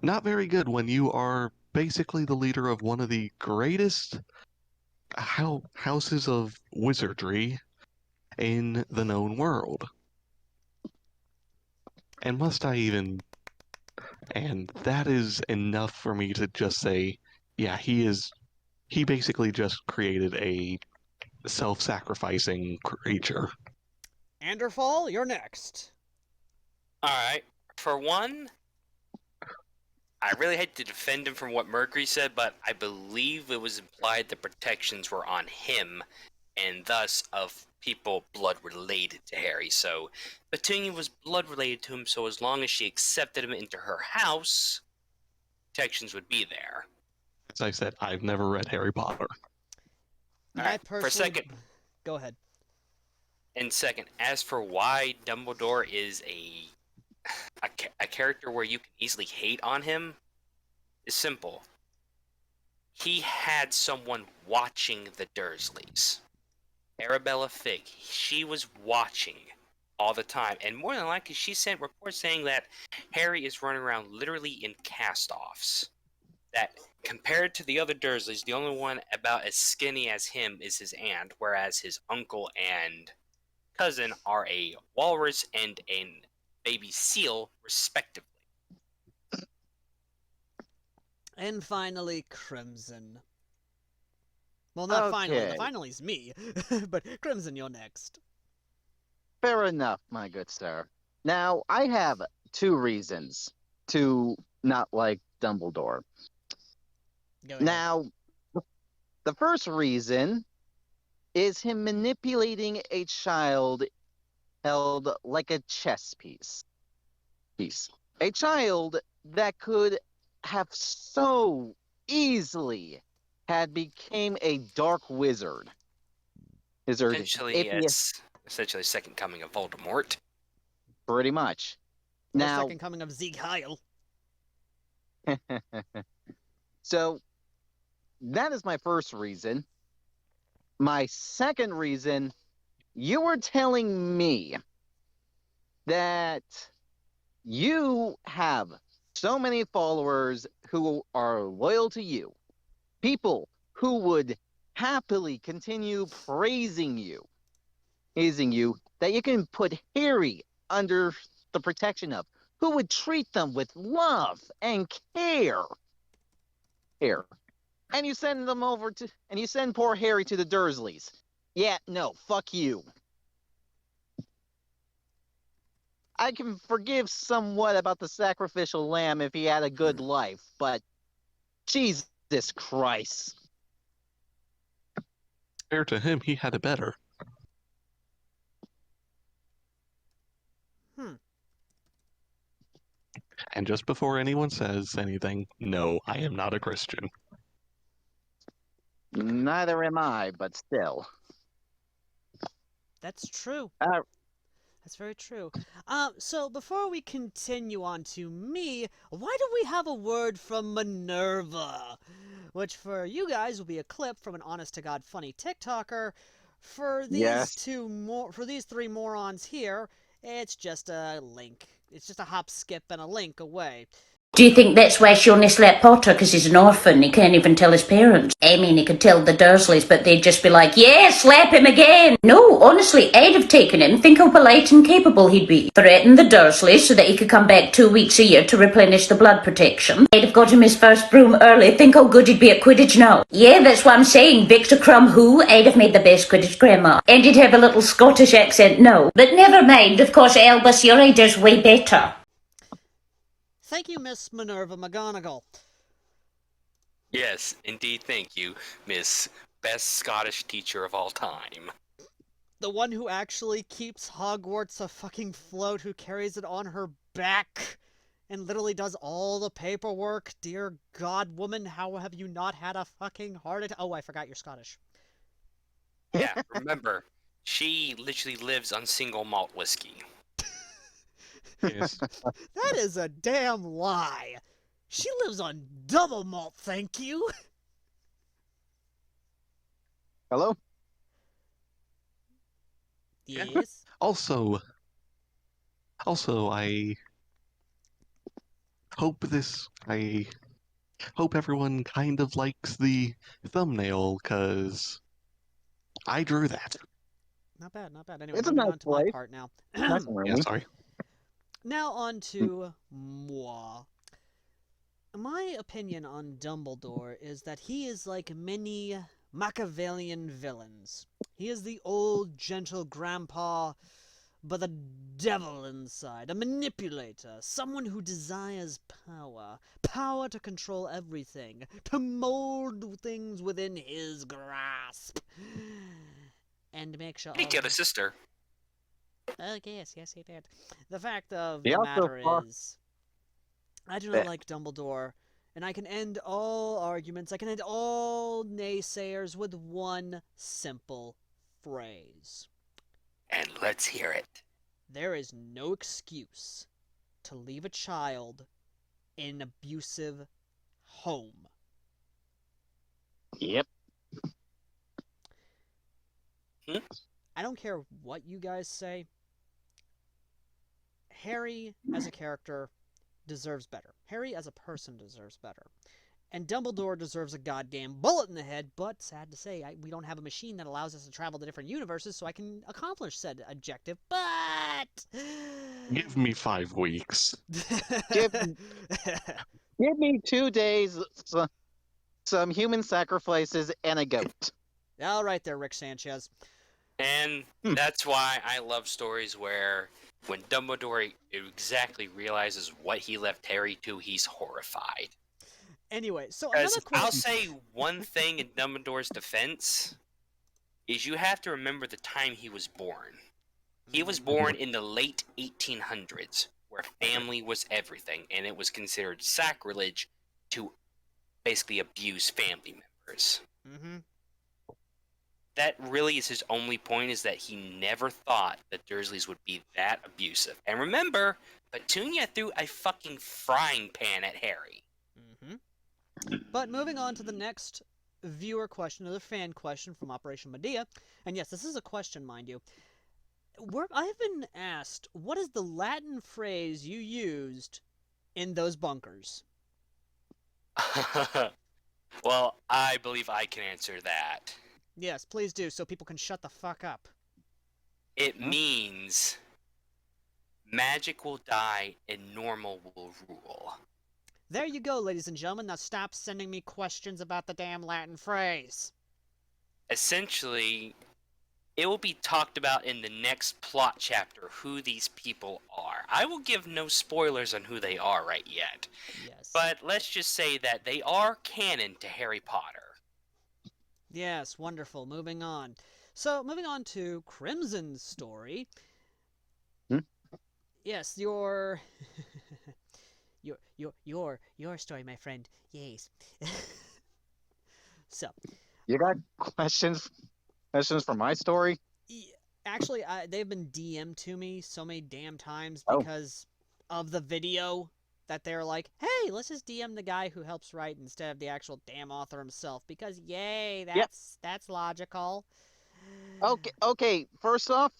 Not very good when you are basically the leader of one of the greatest houses of wizardry in the known world. And must I even... And that is enough for me to just say, yeah, he basically just created a self-sacrificing creature. Anderfall, you're next. Alright, for one, I really hate to defend him from what Mercury said, but I believe it was implied the protections were on him, and thus of people blood related to Harry. So Petunia was blood related to him, so as long as she accepted him into her house, protections would be there. As I said, I've never read Harry Potter. Alright, for a second. Go ahead. And second, as for why Dumbledore is a character where you can easily hate on him, is simple. he had someone watching the Dursleys. Arabella Figg, she was watching all the time, and more than likely, she sent reports saying that Harry is running around literally in cast-offs. That compared to the other Dursleys, the only one about as skinny as him is his aunt, whereas his uncle and cousin are a walrus and a baby seal, respectively. And finally, Crimson. Well, not finally. The Okay, finally's me. But Crimson, you're next. fair enough, my good sir. Now, I have two reasons to not like Dumbledore. Go ahead. Now, the first reason is him manipulating a child held like a chess piece. A child that could have so easily had became a dark wizard. Essentially, if he it's essentially second coming of Voldemort. pretty much. Or Now, second coming of Zeke Heil. so that is my first reason. My second reason, you were telling me that you have so many followers who are loyal to you, people who would happily continue praising you, that you can put Harry under the protection of, who would treat them with love and care. Here. And you send them over to, and you send poor Harry to the Dursleys. Yeah, no, fuck you. I can forgive somewhat about the sacrificial lamb if he had a good life, but Jesus Christ. Fair to him, he had it better. And just before anyone says anything, no, I am not a Christian. Neither am I, but still. That's true. Uh, That's very true. So before we continue on to me, why don't we have a word from Minerva? Which for you guys will be a clip from an honest-to-God funny TikToker. For these Yes. for these three morons here, it's just a link. It's just a hop, skip, and a link away. Do you think that's why she only slapped Potter? Because he's an orphan, he can't even tell his parents. I mean, he could tell the Dursleys, but they'd just be like, yeah, slap him again. No, honestly, I'd have taken him. Think how polite and capable he'd be. Threaten the Dursleys so that he could come back 2 weeks a year to replenish the blood protection. I'd have got him his first broom early. Think how good he'd be at Quidditch now. Yeah, that's what I'm saying. Victor Crumb who? I'd have made the best Quidditch grandma. And he'd have a little Scottish accent, no. But never mind, of course, Albus, your idea's way better. Thank you, Miss Minerva McGonagall. Yes, indeed, thank you, Miss Best Scottish Teacher of all time. The one who actually keeps Hogwarts fucking afloat, who carries it on her back and literally does all the paperwork. Dear God, woman, how have you not had a fucking heart attack? Oh, I forgot you're Scottish. Yeah, remember, she literally lives on single malt whiskey. Yes. That is a damn lie. She lives on double malt, thank you. Hello? Yes? Also, I hope everyone kind of likes the thumbnail, because I drew that. Not bad, not bad. Anyway, It's a moving nice on to my place. part now. Nice and Yeah, roomy. sorry. Now on to moi. My opinion on Dumbledore is that he is like many Machiavellian villains. He is the old, gentle grandpa, but the devil inside, a manipulator, someone who desires power. Power to control everything, to mold things within his grasp. And make sure... He killed his sister. Oh, yes, he did. The fact of He the also matter fought- is, I do not like Dumbledore, and I can end all arguments, I can end all naysayers with one simple phrase. And let's hear it. There is no excuse to leave a child in an abusive home. Yep. I don't care what you guys say. Harry as a character deserves better. Harry as a person deserves better. And Dumbledore deserves a goddamn bullet in the head, but sad to say, we don't have a machine that allows us to travel to different universes so I can accomplish said objective. But Give me 5 weeks. Give give me 2 days, some human sacrifices, and a goat. All right there, Rick Sanchez. And that's why I love stories where when Dumbledore exactly realizes what he left Harry to, he's horrified. Anyway, so Because another I'll question. say one thing in Dumbledore's defense is you have to remember the time he was born. He was born in the late 1800s, where family was everything, and it was considered sacrilege to basically abuse family members. Mm-hmm. That really is his only point, is that he never thought the Dursleys would be that abusive. And remember, Petunia threw a fucking frying pan at Harry. Mm-hmm. But moving on to the next viewer question, another fan question from Operation Medea. And yes, this is a question, mind you. I've been asked, what is the Latin phrase you used in those bunkers? Well, I believe I can answer that. Yes, please do, so people can shut the fuck up. It means magic will die and normal will rule. There you go, ladies and gentlemen. Now stop sending me questions about the damn Latin phrase. Essentially, it will be talked about in the next plot chapter who these people are. I will give no spoilers on who they are right yet. Yes. But let's just say that they are canon to Harry Potter. Yes, wonderful. Moving on. So, moving on to Crimson's story. Yes, your story, my friend. Yes. So, You got questions for my story? actually, they've been DM'd to me so many damn times Oh. because of the video that they're like, hey, let's just DM the guy who helps write instead of the actual damn author himself because, yay, that's logical. Okay. First off,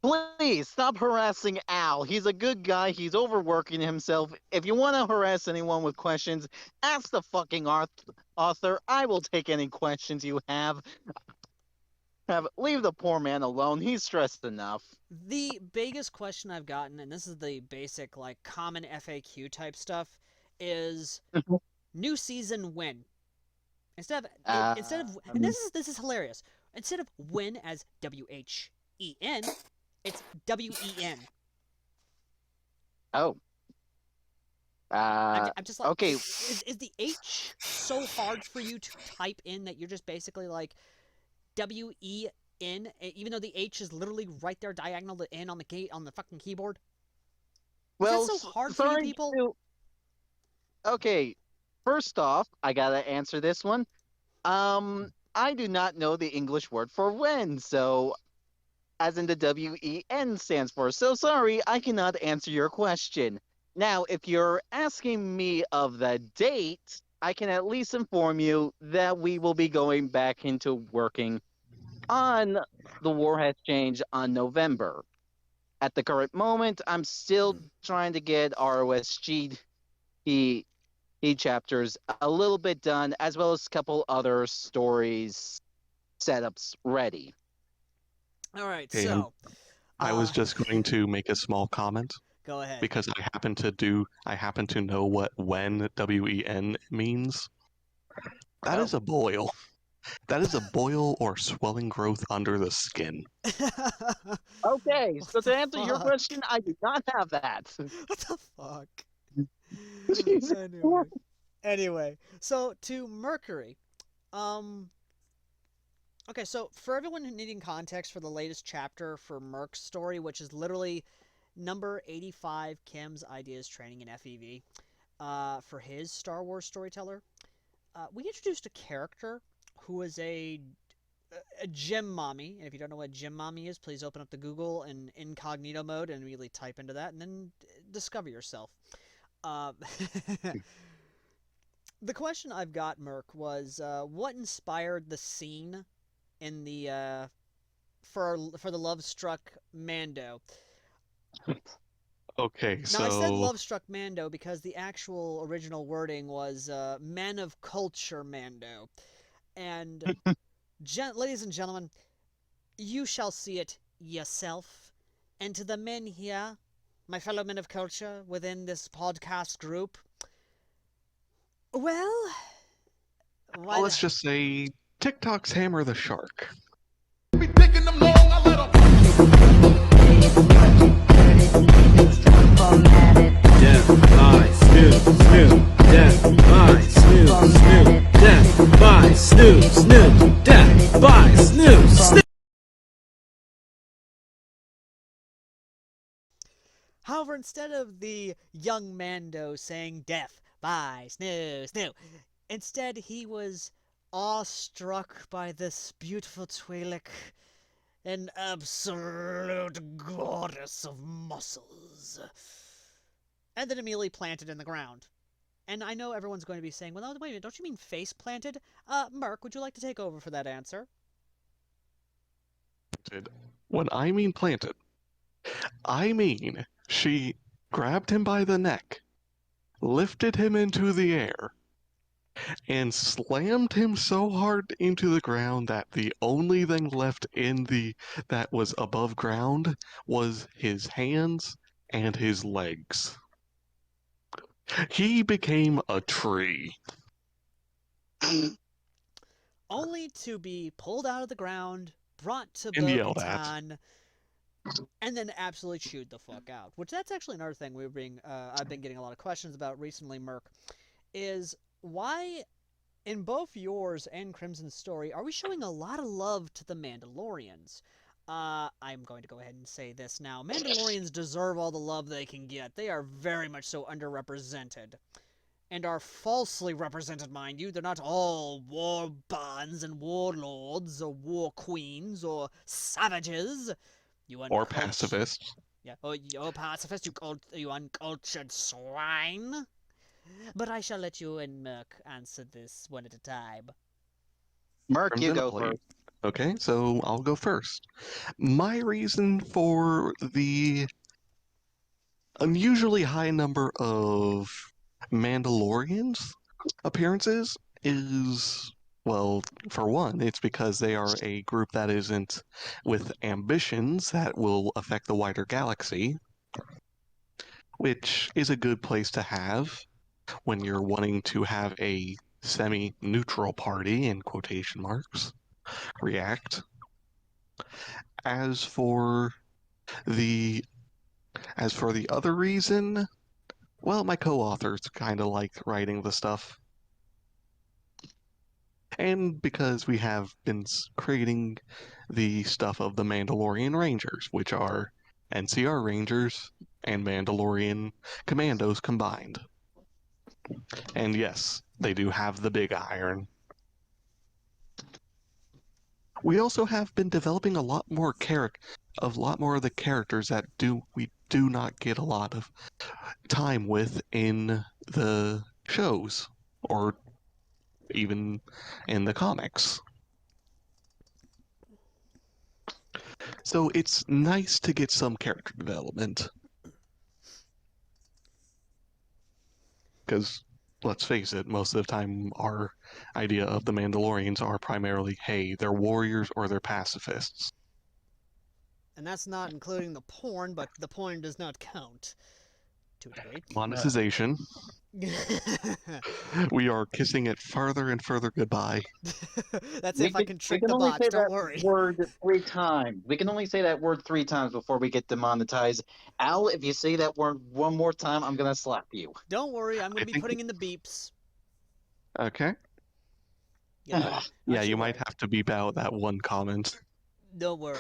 please stop harassing Al. He's a good guy. He's overworking himself. If you want to harass anyone with questions, ask the fucking author. I will take any questions you have. Leave the poor man alone. He's stressed enough. The biggest question I've gotten, and this is the basic, like, common FAQ type stuff, is new season when? Instead of, and this is hilarious. Instead of when as WHEN, it's WEN. Oh. I'm just like, okay. Is the H so hard for you to type in that you're just basically like WEN, even though the H is literally right there diagonal to N on the fucking keyboard? Well, is that so hard for you people? Okay, first off, I gotta answer this one. I do not know the English word for when, so as in the WEN stands for. So sorry, I cannot answer your question. Now, if you're asking me of the date, I can at least inform you that we will be going back into working on The War Has Changed on November. At the current moment, I'm still trying to get ROSG chapters a little bit done, as well as a couple other stories setups ready. All right, Okay, so I was just going to make a small comment go ahead. because I happen to know what when WEN means. That is a boil. That is a boil or swelling growth under the skin. Okay, so to answer your fuck? question, I do not have that. What the fuck? Jesus. Anyway, so to Mercury. Okay, so for everyone needing context for the latest chapter for Merc's story, which is literally number 85, Kim's Ideas Training in FEV, for his Star Wars storyteller, we introduced a character who is a gym mommy. And if you don't know what gym mommy is, please open up the Google in incognito mode and immediately type into that and then discover yourself. The question I've got, Merc, was what inspired the scene in the for the Love Struck Mando? Okay, Now, I said so Love Struck Mando because the actual original wording was Men of Culture Mando. And, ladies and gentlemen, you shall see it yourself. And to the men here, my fellow men of culture within this podcast group, well, why well, the... let's just say TikTok's Hammer the Shark. Death by Snoop, Snoop, death by Snoop, Snoop, death by Snoop, Snoop, death by Snoop, Snoop. However, instead of the young Mando saying death by Snoo, Snoo, instead he was awestruck by this beautiful Twi'lek, an absolute goddess of muscles, and then immediately planted in the ground. And I know everyone's going to be saying, well, wait a minute, don't you mean face planted? Merc, would you like to take over for that answer? When I mean planted, I mean she grabbed him by the neck, lifted him into the air, and slammed him so hard into the ground that the only thing left in the that was above ground was his hands and his legs. He became a tree. Only to be pulled out of the ground, brought to And yelled at. Bo-Katan, and then absolutely chewed the fuck out. Which that's actually another thing I've been getting a lot of questions about recently, Merc, is why in both yours and Crimson's story are we showing a lot of love to the Mandalorians? I'm going to go ahead and say this now. Mandalorians deserve all the love they can get. They are very much so underrepresented. And are falsely represented, mind you. They're not all war barons and warlords or war queens or savages. You Or uncultured... pacifists. Yeah, oh, you're pacifist, you uncultured swine. But I shall let you and Merc answer this one at a time. Merc, you Crimson go Ollie. first. Okay, so I'll go first. My reason for the unusually high number of Mandalorians appearances is, well, for one, it's because they are a group that isn't with ambitions that will affect the wider galaxy, which is a good place to have when you're wanting to have a semi-neutral party, in quotation marks, react. As for the as for the other reason, well, my co-authors kind of like writing the stuff. And because we have been creating the stuff of the Mandalorian Rangers, which are NCR Rangers and Mandalorian Commandos combined. And yes, they do have the big iron. We also have been developing a lot more of the characters that we do not get a lot of time with in the shows or even in the comics. So it's nice to get some character development. Because let's face it, most of the time our idea of the Mandalorians are primarily, hey, they're warriors or they're pacifists. And that's not including the porn, but the porn does not count. To a degree. Monetization. We are kissing it further and further goodbye. That's We if I can, can we trick can the only bots, say don't that worry. word 3 times. We can only say that word 3 times before we get demonetized. Al, if you say that word one more time, I'm gonna slap you. Don't worry, I'm going I to be think. putting in the beeps. Okay. Yeah, don't Yeah, you you might worry. have to beep out that one comment. Don't worry.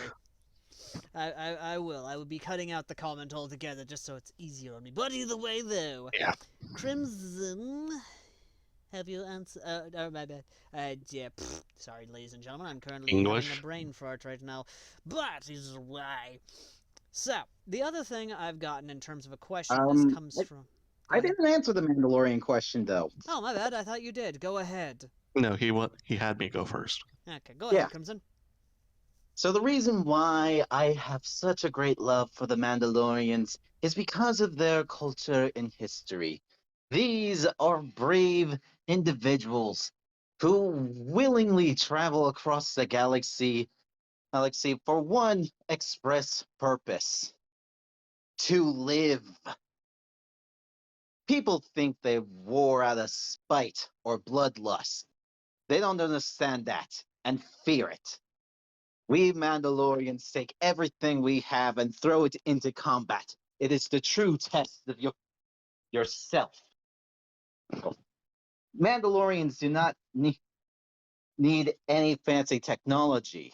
I will. I will be cutting out the comment altogether just so it's easier on me. But either way, though, Yeah. Crimson, have you answered? Oh, my bad. Yeah, sorry, ladies and gentlemen. I'm currently having a English. brain fart right now. But is why. So, the other thing I've gotten in terms of a question, this comes I, from. I didn't answer the Mandalorian question though. Oh, my bad. I thought you did. Go ahead. No, he had me go first. Okay, go Yeah. ahead, Crimson. So the reason why I have such a great love for the Mandalorians is because of their culture and history. These are brave individuals who willingly travel across the galaxy for one express purpose: to live. People think they war out of spite or bloodlust. They don't understand that and fear it. We Mandalorians take everything we have and throw it into combat. It is the true test of yourself. Mandalorians do not need any fancy technology,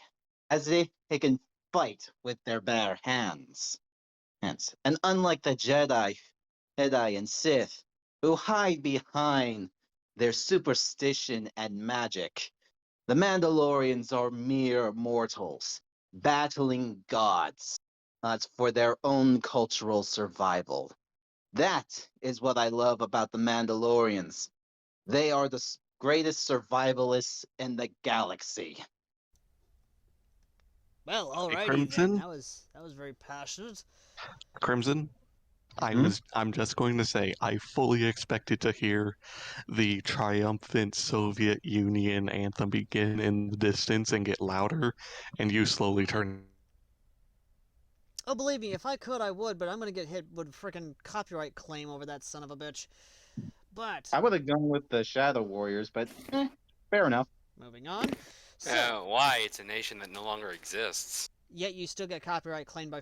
as they can fight with their bare hands. And unlike the Jedi and Sith, who hide behind their superstition and magic, the Mandalorians are mere mortals, battling gods for their own cultural survival. That is what I love about the Mandalorians. They are the greatest survivalists in the galaxy. Well, Hey, alrighty then. Crimson. That was very passionate. Crimson. Hmm? I'm just going to say I fully expected to hear the triumphant Soviet Union anthem begin in the distance and get louder, and you slowly turn. Oh, believe me, if I could, I would, but I'm gonna get hit with frickin' copyright claim over that son of a bitch. But I would have gone with the Shadow Warriors, but fair enough. moving on. So, Why? It's a nation that no longer exists. yet you still get copyright claimed by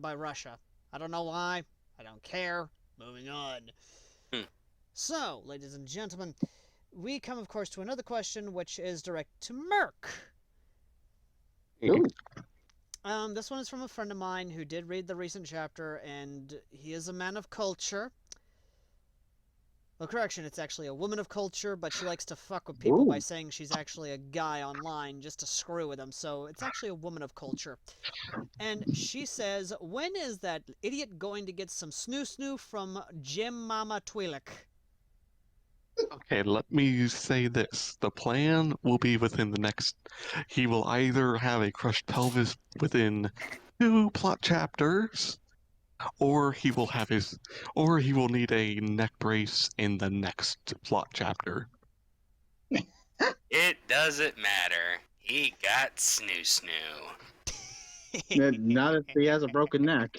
by Russia. I don't know why. I don't care. Moving on. Hmm. So, ladies and gentlemen, we come, of course, to another question, which is directed to Merc. Ooh. This one is from a friend of mine who did read the recent chapter, and he is a man of culture. Well, correction, it's actually a woman of culture, but she likes to fuck with people by saying she's actually a guy online just to screw with them, so it's actually a woman of culture. And she says, when is that idiot going to get some snoo-snoo from Jim Mama Twi'lek? Okay, let me say this. The plan will be within the next. He will either have a crushed pelvis within 2 plot chapters, or he will need a neck brace in the next plot chapter. It doesn't matter. He got snoo snoo. Not if he has a broken neck.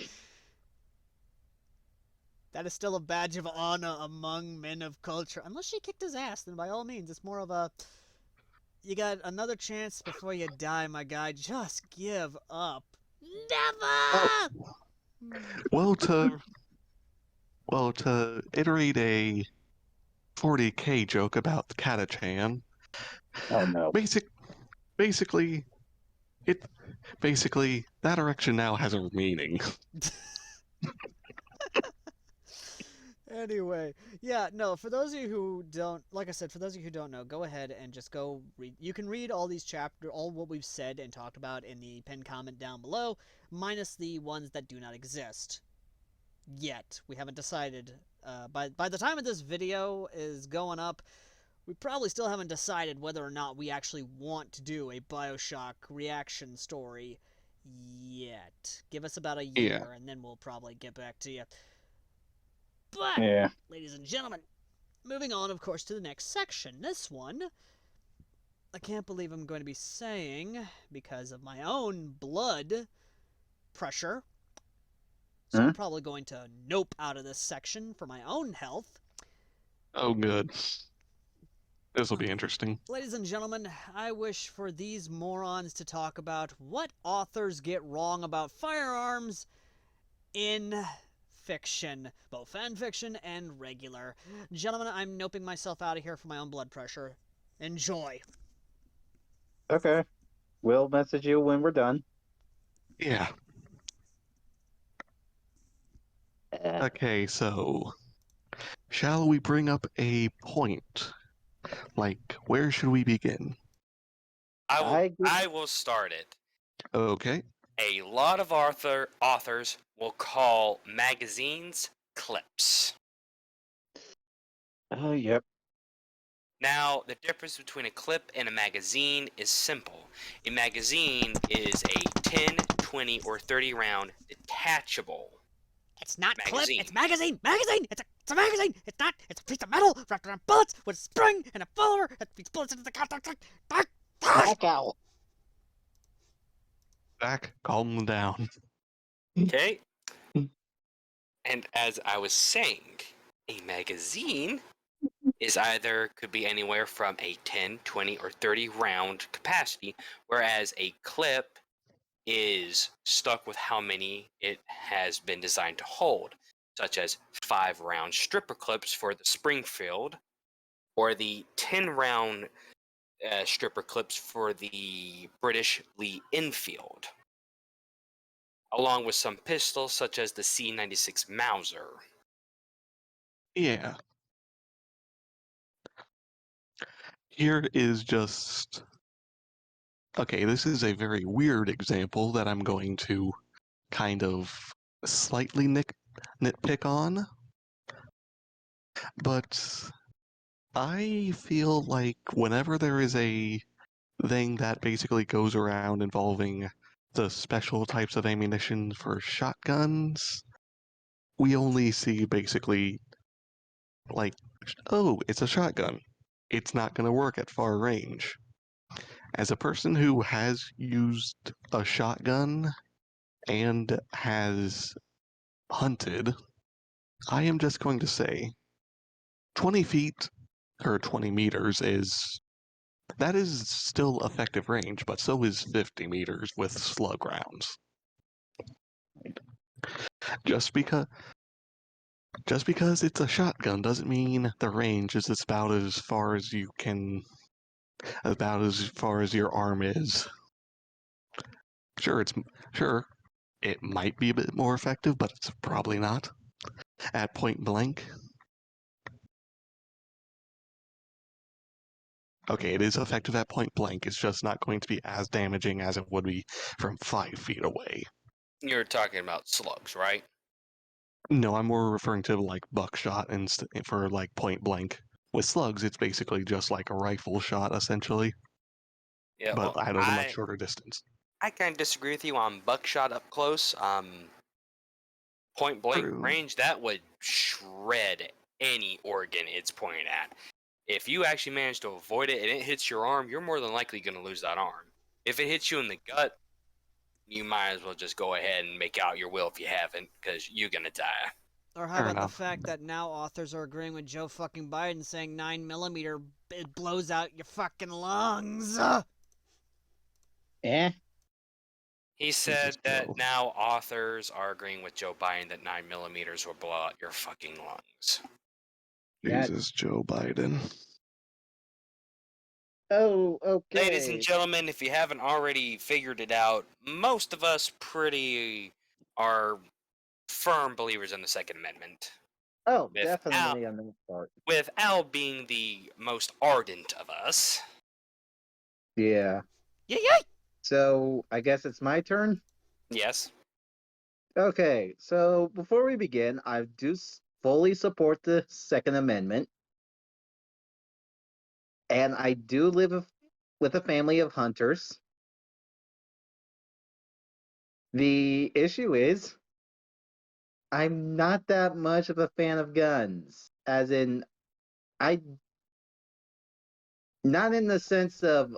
That is still a badge of honor among men of culture. Unless she kicked his ass, then by all means, it's more of a... You got another chance before you die, my guy. Just give up. Never! Well, to iterate a 40K joke about Katachan, Oh no. basically, that erection now has a meaning. Anyway, yeah, no, for those of you who don't, like I said, for those of you who don't know, go ahead and just go read. You can read all these chapters, all what we've said and talked about in the pinned comment down below, minus the ones that do not exist. Yet. We haven't decided. By the time of this video is going up, we probably still haven't decided whether or not we actually want to do a Bioshock reaction story yet. Give us about a year, and then we'll probably get back to you. But, Yeah. ladies and gentlemen, moving on, of course, to the next section. This one, I can't believe I'm going to be saying, because of my own blood pressure, so I'm probably going to nope out of this section for my own health. Oh, good. This will be interesting. Ladies and gentlemen, I wish for these morons to talk about what authors get wrong about firearms in fiction, both fan fiction and regular. Gentlemen, I'm noping myself out of here for my own blood pressure. Enjoy. Okay. We'll message you when we're done. Yeah. Okay, so shall we bring up a point? Like, where should we begin? I will start it. Okay. A lot of authors will call magazines clips. Oh, yep. Now, the difference between a clip and a magazine is simple. A magazine is a 10, 20, or 30 round detachable It's not clip, magazine. it's magazine! Magazine! It's a magazine! It's not, it's a piece of metal wrapped around bullets with a spring and a follower that feeds bullets into the contact. Back out. Zach, calm down. Okay? And as I was saying, a magazine is either could be anywhere from a 10, 20, or 30 round capacity, whereas a clip is stuck with how many it has been designed to hold, such as 5 round stripper clips for the Springfield, or the 10 round stripper clips for the British Lee Enfield, along with some pistols such as the C96 Mauser. Yeah. Here is just. Okay, this is a very weird example that I'm going to kind of slightly nitpick on, but I feel like whenever there is a thing that basically goes around involving the special types of ammunition for shotguns, we only see basically like, oh, it's a shotgun. It's not going to work at far range. As a person who has used a shotgun and has hunted, I am just going to say 20 feet or 20 meters that is still effective range, but so is 50 meters with slug rounds. Just because it's a shotgun doesn't mean the range is about as far as you can, about as far as your arm is. Sure, it might be a bit more effective, but it's probably not at point blank. Okay, it is effective at point blank. It's just not going to be as damaging as it would be from 5 feet away. You're talking about slugs, right? No, I'm more referring to like buckshot and for like point blank. With slugs, it's basically just like a rifle shot essentially, Yeah, but well, at a much shorter distance. I kind of disagree with you on buckshot up close. Point blank True. range, that would shred any organ it's pointed at. If you actually manage to avoid it and it hits your arm, you're more than likely going to lose that arm. If it hits you in the gut, you might as well just go ahead and make out your will if you haven't, because you're going to die. Or how Fair about enough. the fact that now authors are agreeing with Joe fucking Biden saying 9mm it blows out your fucking lungs? Eh? He said that now authors are agreeing with Joe Biden that 9mm will blow out your fucking lungs. Jesus, Joe Biden. Oh, okay. Ladies and gentlemen, if you haven't already figured it out, most of us are firm believers in the Second Amendment. Oh, With definitely on that part. With Al being the most ardent of us. Yeah. Yay! So, I guess it's my turn? Yes. Okay, so before we begin, I do fully support the Second Amendment. And I do live with a family of hunters. The issue is, I'm not that much of a fan of guns. As in, not in the sense of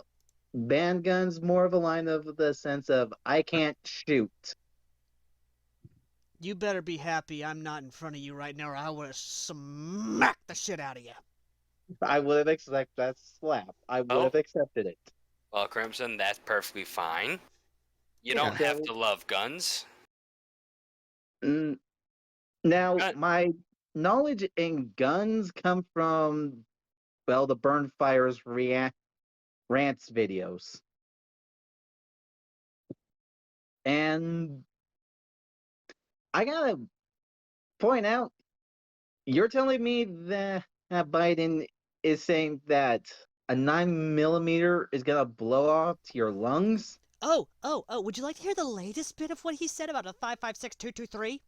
ban guns, more of a line of the sense of I can't shoot. You better be happy I'm not in front of you right now or I would have smacked the shit out of you. I would have accepted that slap. I would have accepted it. Well, Crimson, that's perfectly fine. You Yeah, don't have to love guns. Now, my knowledge in guns come from, well, the Burn Fires rants videos. And I gotta point out, you're telling me that Biden is saying that a 9mm is gonna blow off your lungs? Oh, would you like to hear the latest bit of what he said about a 5.56 223?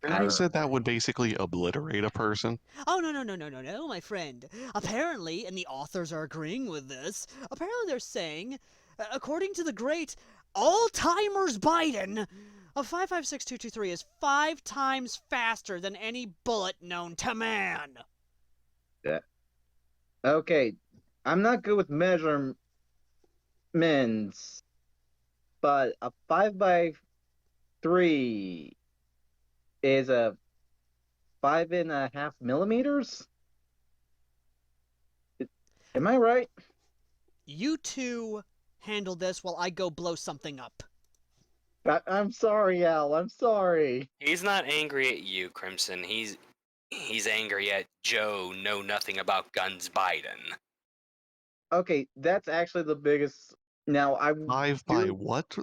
And you Sure. said that would basically obliterate a person? Oh, no, my friend. Apparently, and the authors are agreeing with this, apparently they're saying, according to the great Alzheimer's Biden, a 556223 is 5 times faster than any bullet known to man. Yeah. Okay, I'm not good with measurements, but a 5 by 3 is a 5.5 millimeters. Am I right? You two handle this while I go blow something up. I'm sorry, Al. I'm sorry. He's not angry at you, Crimson. He's angry at Joe know nothing about guns Biden. Okay, that's actually the biggest. Now I 5 by do. what?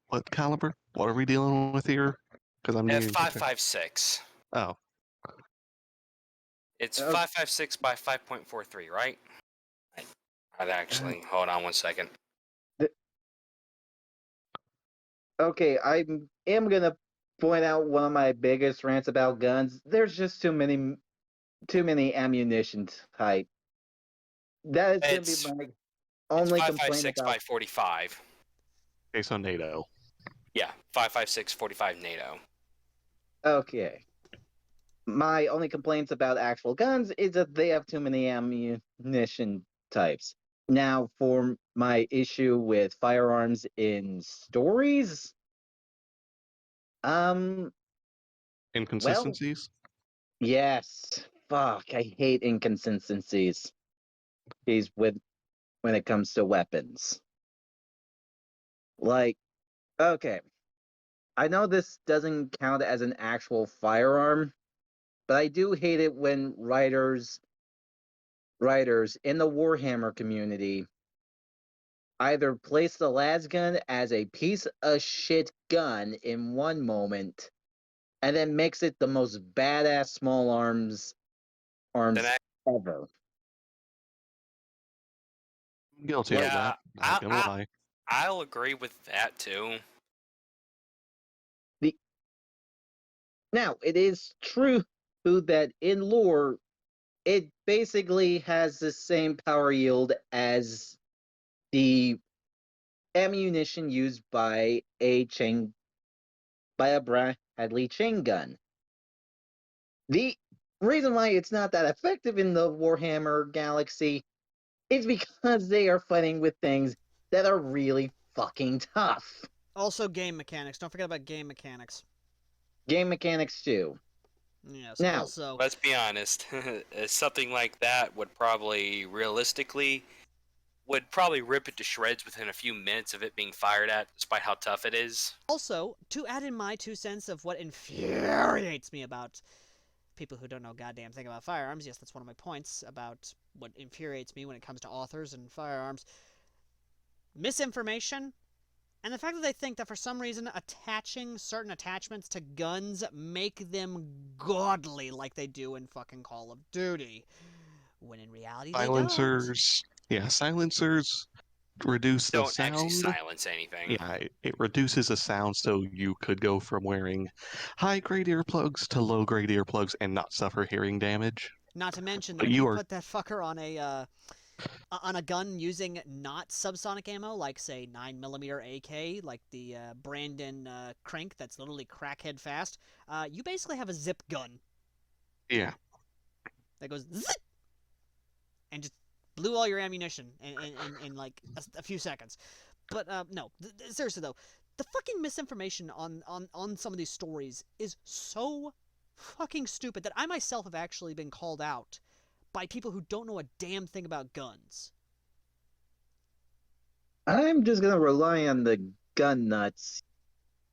What caliber? What are we dealing with here? Because I'm needing to check. F556. Oh, It's Uh, 556 by 5.43, right? I'd actually hold on one second. Okay, I am gonna point out one of my biggest rants about guns. There's just too many ammunition type. That is gonna be It's my it's only complaint 556 about. by 45. okay, so NATO. Yeah, 556 45 NATO. Okay, my only complaints about actual guns is that they have too many ammunition types. Now, for my issue with firearms in stories, well, Inconsistencies? yes. Fuck, I hate inconsistencies. Is with when it comes to weapons. Like, okay, I know this doesn't count as an actual firearm, but I do hate it when writers in the Warhammer community either place the lasgun as a piece of shit gun in one moment and then makes it the most badass small Then arms ever. I'm guilty of Like yeah, that. Not gonna lie. I'll agree with that too. the now it is true that in lore it basically has the same power yield as the ammunition used by a Bradley chain gun. The reason why it's not that effective in the Warhammer galaxy is because they are fighting with things that are really fucking tough. Also, game mechanics. Don't forget about game mechanics. Game mechanics too. Yes, Now, also. Let's be honest. Something like that would probably realistically rip it to shreds within a few minutes of it being fired at, despite how tough it is. Also, to add in my 2 cents of what infuriates me about people who don't know goddamn thing about firearms, yes, that's one of my points about what infuriates me when it comes to authors and firearms. Misinformation, and the fact that they think that for some reason attaching certain attachments to guns make them godly like they do in fucking Call of Duty. When in reality they don't. Silencers. Yeah, silencers reduce the Don't actually sound. silence anything. Yeah, it reduces the sound so you could go from wearing high grade earplugs to low grade earplugs and not suffer hearing damage. Not to mention that But if you you are put that fucker on a gun using not subsonic ammo, like say 9mm AK, like the Brandon Crank, that's literally crackhead fast, you basically have a zip gun. Yeah. That goes zip and just blew all your ammunition in like a few seconds. But no, seriously though, the fucking misinformation on some of these stories is so fucking stupid that I myself have actually been called out by people who don't know a damn thing about guns. I'm just gonna rely on the gun nuts.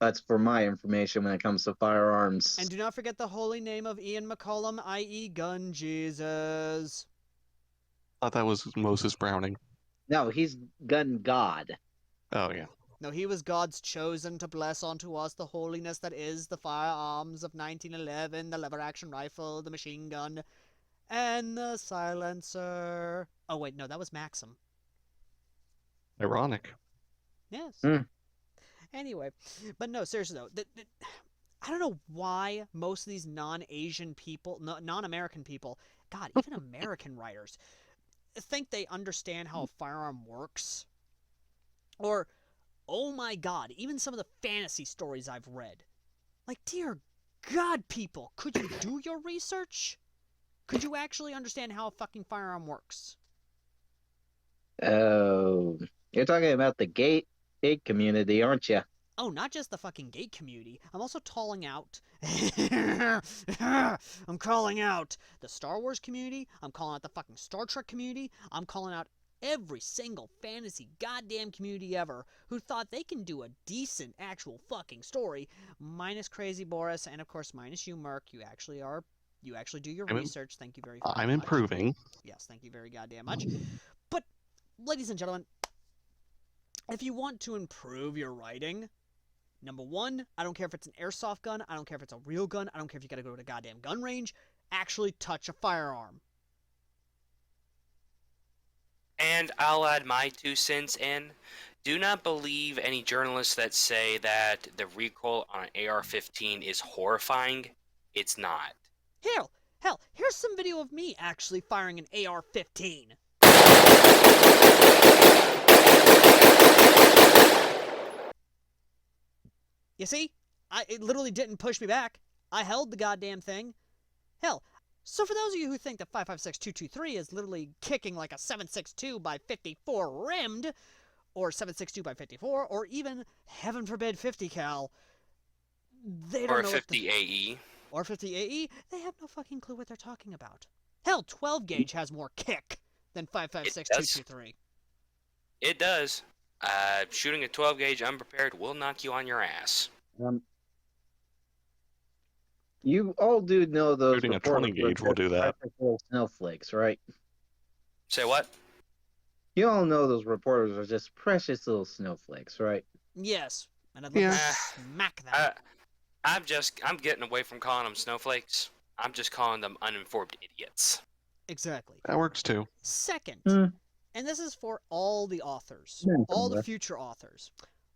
That's for my information when it comes to firearms. And do not forget the holy name of Ian McCollum, i.e. Gun Jesus. Thought that was Moses Browning. No, he's gun god. Oh yeah. No, he was God's chosen to bless unto us the holiness that is the firearms of 1911, the lever-action rifle, the machine gun, and the silencer. Oh wait, no, that was Maxim. Ironic. Yes. Mm. Anyway, but no, seriously though, I don't know why most of these non-Asian people, non-American people, God, even American writers, think they understand how a firearm works. Or, oh my God, even some of the fantasy stories I've read. Like, dear God, people, could you do your research? Could you actually understand how a fucking firearm works? Oh, you're talking about the gate community, aren't you? Oh, not just the fucking gay community. I'm also calling out. I'm calling out the Star Wars community. I'm calling out the fucking Star Trek community. I'm calling out every single fantasy goddamn community ever who thought they can do a decent actual fucking story, minus Crazy Boris and of course minus you, Merc. You actually do your research. Thank you very fucking I'm much. improving. Yes, thank you very goddamn much. But, ladies and gentlemen, if you want to improve your writing, number one, I don't care if it's an airsoft gun, I don't care if it's a real gun, I don't care if you gotta go to a goddamn gun range, actually touch a firearm. And I'll add my 2 cents in. Do not believe any journalists that say that the recoil on an AR-15 is horrifying. It's not. Hell, here's some video of me actually firing an AR-15. You see? It literally didn't push me back. I held the goddamn thing. Hell, so for those of you who think that 5.56.223 is literally kicking like a 7.62 by 54 rimmed, or 7.62 by 54, or even, heaven forbid, 50 cal, they don't Or a know 50 AE. Or 50 AE, they have no fucking clue what they're talking about. Hell, 12 gauge has more kick than 5.56.223. It does. Shooting a 12 gauge unprepared will knock you on your ass. You all do know those Shooting a reporters 20 gauge will do that. are little snowflakes, right? Say what? You all know those reporters are just precious little snowflakes, right? Yes, and I'd love Yeah. to smack them. I'm getting away from calling them snowflakes. I'm just calling them uninformed idiots. Exactly. That works too. Second, Hmm. and this is for all the authors, Yeah, all the somewhere. future authors,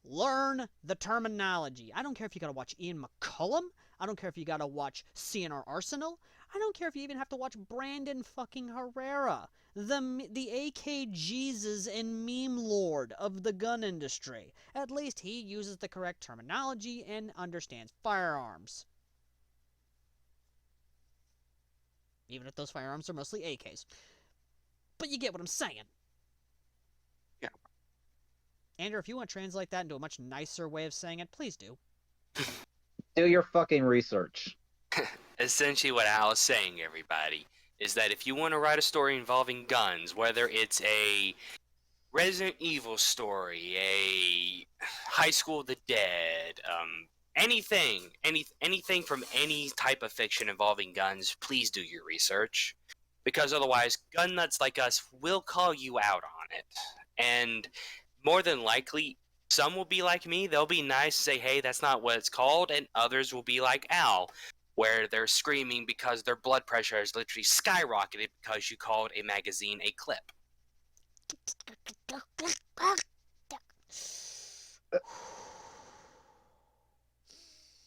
learn the terminology. I don't care if you gotta watch Ian McCullum. I don't care if you gotta watch CNR Arsenal. I don't care if you even have to watch Brandon fucking Herrera, the AK Jesus and meme lord of the gun industry. At least he uses the correct terminology and understands firearms. Even if those firearms are mostly AKs. But you get what I'm saying. Yeah. Andrew, if you want to translate that into a much nicer way of saying it, please do. Do your fucking research. Essentially what Al is saying, everybody, is that if you want to write a story involving guns, whether it's a Resident Evil story, a High School of the Dead, anything from any type of fiction involving guns, please do your research. Because otherwise, gun nuts like us will call you out on it. And more than likely, some will be like me, they'll be nice and say, hey, that's not what it's called, and others will be like Al, where they're screaming because their blood pressure has literally skyrocketed because you called a magazine a clip.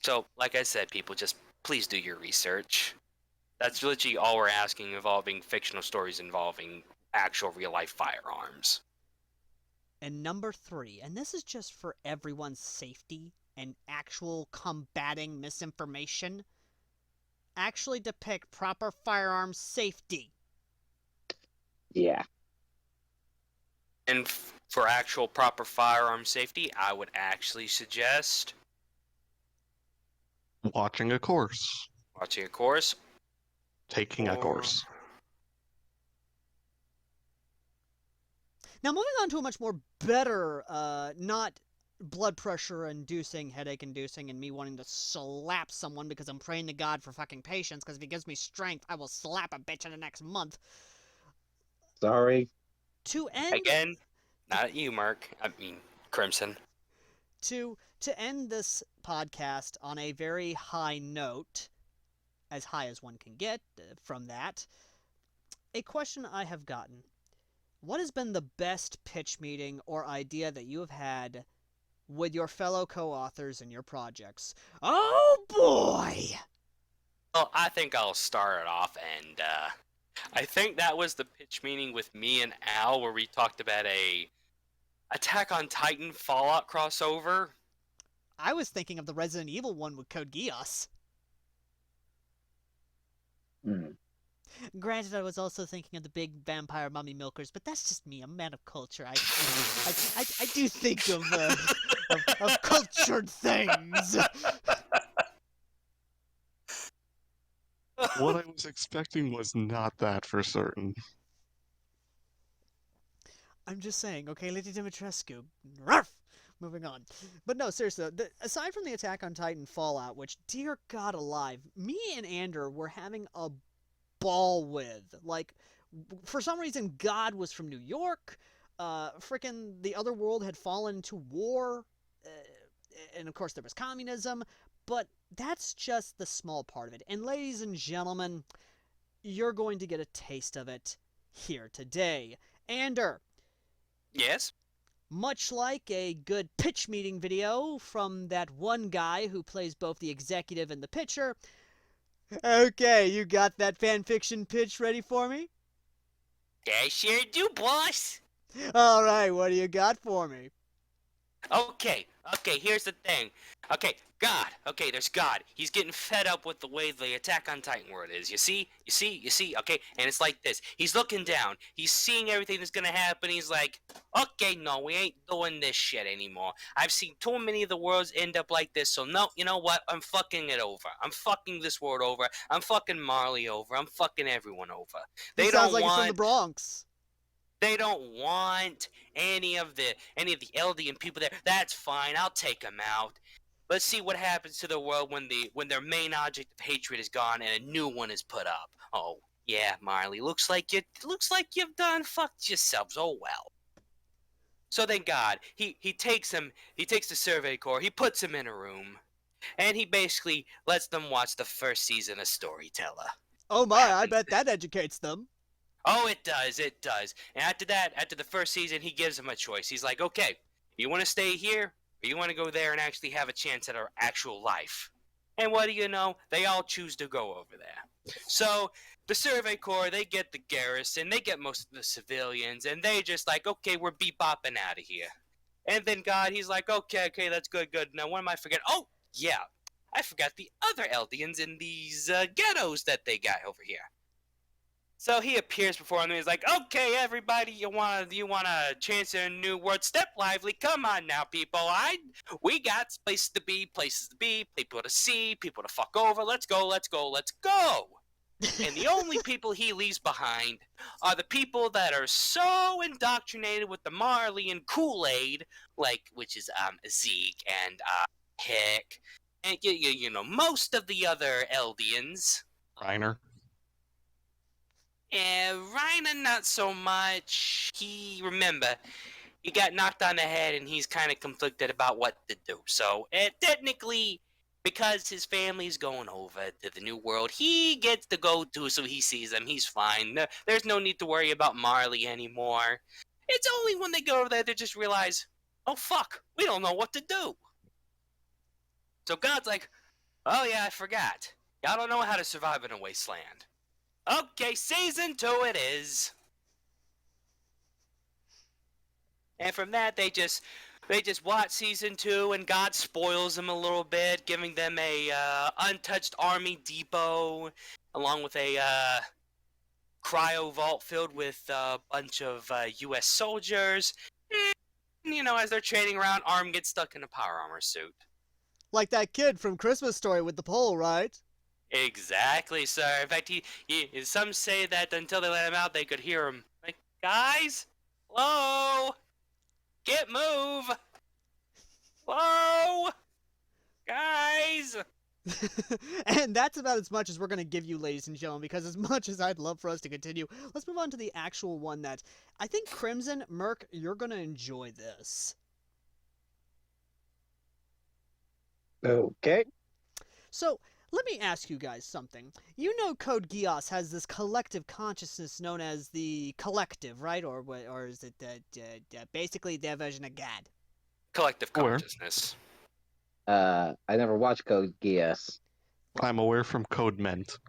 So, like I said, people, just please do your research. That's literally all we're asking involving fictional stories involving actual real-life firearms. And number 3, and this is just for everyone's safety and actual combating misinformation, actually depict proper firearm safety. Yeah. And for actual proper firearm safety, I would actually suggest Watching a course. watching a course. Taking a course. Now, moving on to a much more better, not blood pressure inducing, headache inducing, and me wanting to slap someone because I'm praying to God for fucking patience, because if he gives me strength, I will slap a bitch in the next month. Sorry. To end... Again, not you, Mark. I mean, Crimson. To end this podcast on a very high note, as high as one can get from that, a question I have gotten. What has been the best pitch meeting or idea that you have had with your fellow co-authors and your projects. Oh boy! Well, I think I'll start it off, and I think that was the pitch meeting with me and Al, where we talked about a Attack on Titan Fallout crossover. I was thinking of the Resident Evil one with Code Geass. Granted, I was also thinking of the big vampire mummy milkers, but that's just me. I'm a man of culture. I do think of cultured things. What I was expecting was not that for certain. I'm just saying, okay, Lady Dimitrescu. Ruff! Moving on. But no, seriously, aside from the Attack on Titan Fallout, which, dear God alive, me and Ander were having a ball with. Like, for some reason, God was from New York. Frickin' the other world had fallen to war. And of course, there was communism. But that's just the small part of it. And ladies and gentlemen, you're going to get a taste of it here today. Ander. Yes? Much like a good pitch meeting video from that one guy who plays both the executive and the pitcher. Okay, you got that fanfiction pitch ready for me? I sure do, boss. Alright, what do you got for me? Okay, here's the thing. Okay, God. Okay, there's God. He's getting fed up with the way the Attack on Titan world is. You see? Okay, and it's like this. He's looking down. He's seeing everything that's gonna happen. He's like, okay, no, we ain't doing this shit anymore. I've seen too many of the worlds end up like this, so no, you know what? I'm fucking it over. I'm fucking this world over. I'm fucking Marley over. I'm fucking everyone over. He sounds like he's from the Bronx. They don't want any of the Eldian people there. That's fine. I'll take them out. Let's see what happens to the world when their main object of hatred is gone and a new one is put up. Oh yeah, Marley. Looks like you've done fucked yourselves. Oh well. So then God, he takes him. He takes the Survey Corps. He puts him in a room, and he basically lets them watch the first season of Storyteller. Oh my! I bet that educates them. Oh, it does. And after the first season, he gives them a choice. He's like, okay, you want to stay here, or you want to go there and actually have a chance at our actual life? And what do you know? They all choose to go over there. So the Survey Corps, they get the garrison, they get most of the civilians, and they just like, okay, we're bebopping out of here. And then God, he's like, okay, that's good. Now, what am I forgetting? Oh, yeah, I forgot the other Eldians in these ghettos that they got over here. So he appears before him and he's like, okay, everybody, you want a chance at a new world? Step lively. Come on now, people. We got places to be, people to see, people to fuck over. Let's go. And the only people he leaves behind are the people that are so indoctrinated with the Marleyan Kool-Aid, which is Zeke and Hick, and you know, most of the other Eldians. Reiner. Reiner, not so much. He got knocked on the head and he's kind of conflicted about what to do. So, technically, because his family's going over to the new world, he gets to go too, so he sees them. He's fine. There's no need to worry about Marley anymore. It's only when they go over there they just realize, oh fuck, we don't know what to do. So God's like, oh yeah, I forgot. Y'all don't know how to survive in a wasteland. Okay, season 2 it is. And from that, they just watch season 2, and God spoils them a little bit, giving them a untouched army depot, along with a cryo vault filled with a bunch of U.S. soldiers. And, you know, as they're trading around, Arm gets stuck in a power armor suit. Like that kid from Christmas Story with the pole, right? Exactly, sir. In fact, some say that until they let him out, they could hear him. Like, guys? Hello? Get move! Hello? Guys? And that's about as much as we're going to give you, ladies and gentlemen, because as much as I'd love for us to continue, let's move on to the actual one that I think Crimson, Merc, you're going to enjoy this. Okay. So, let me ask you guys something. You know Code Geass has this collective consciousness known as the Collective, right? Or is it basically their version of God? Collective Aware. consciousness. I never watched Code Geass. I'm aware from Code Ment.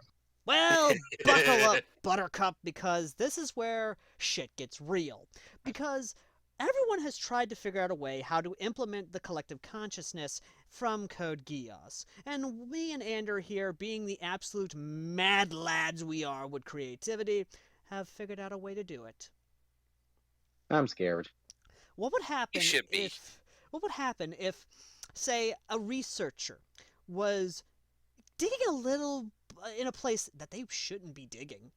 Well, buckle up, Buttercup, because this is where shit gets real. Because everyone has tried to figure out a way how to implement the collective consciousness from Code Geass. And me and Ander here, being the absolute mad lads we are with creativity, have figured out a way to do it. I'm scared. What would happen You should be. if, say, a researcher was digging a little in a place that they shouldn't be digging,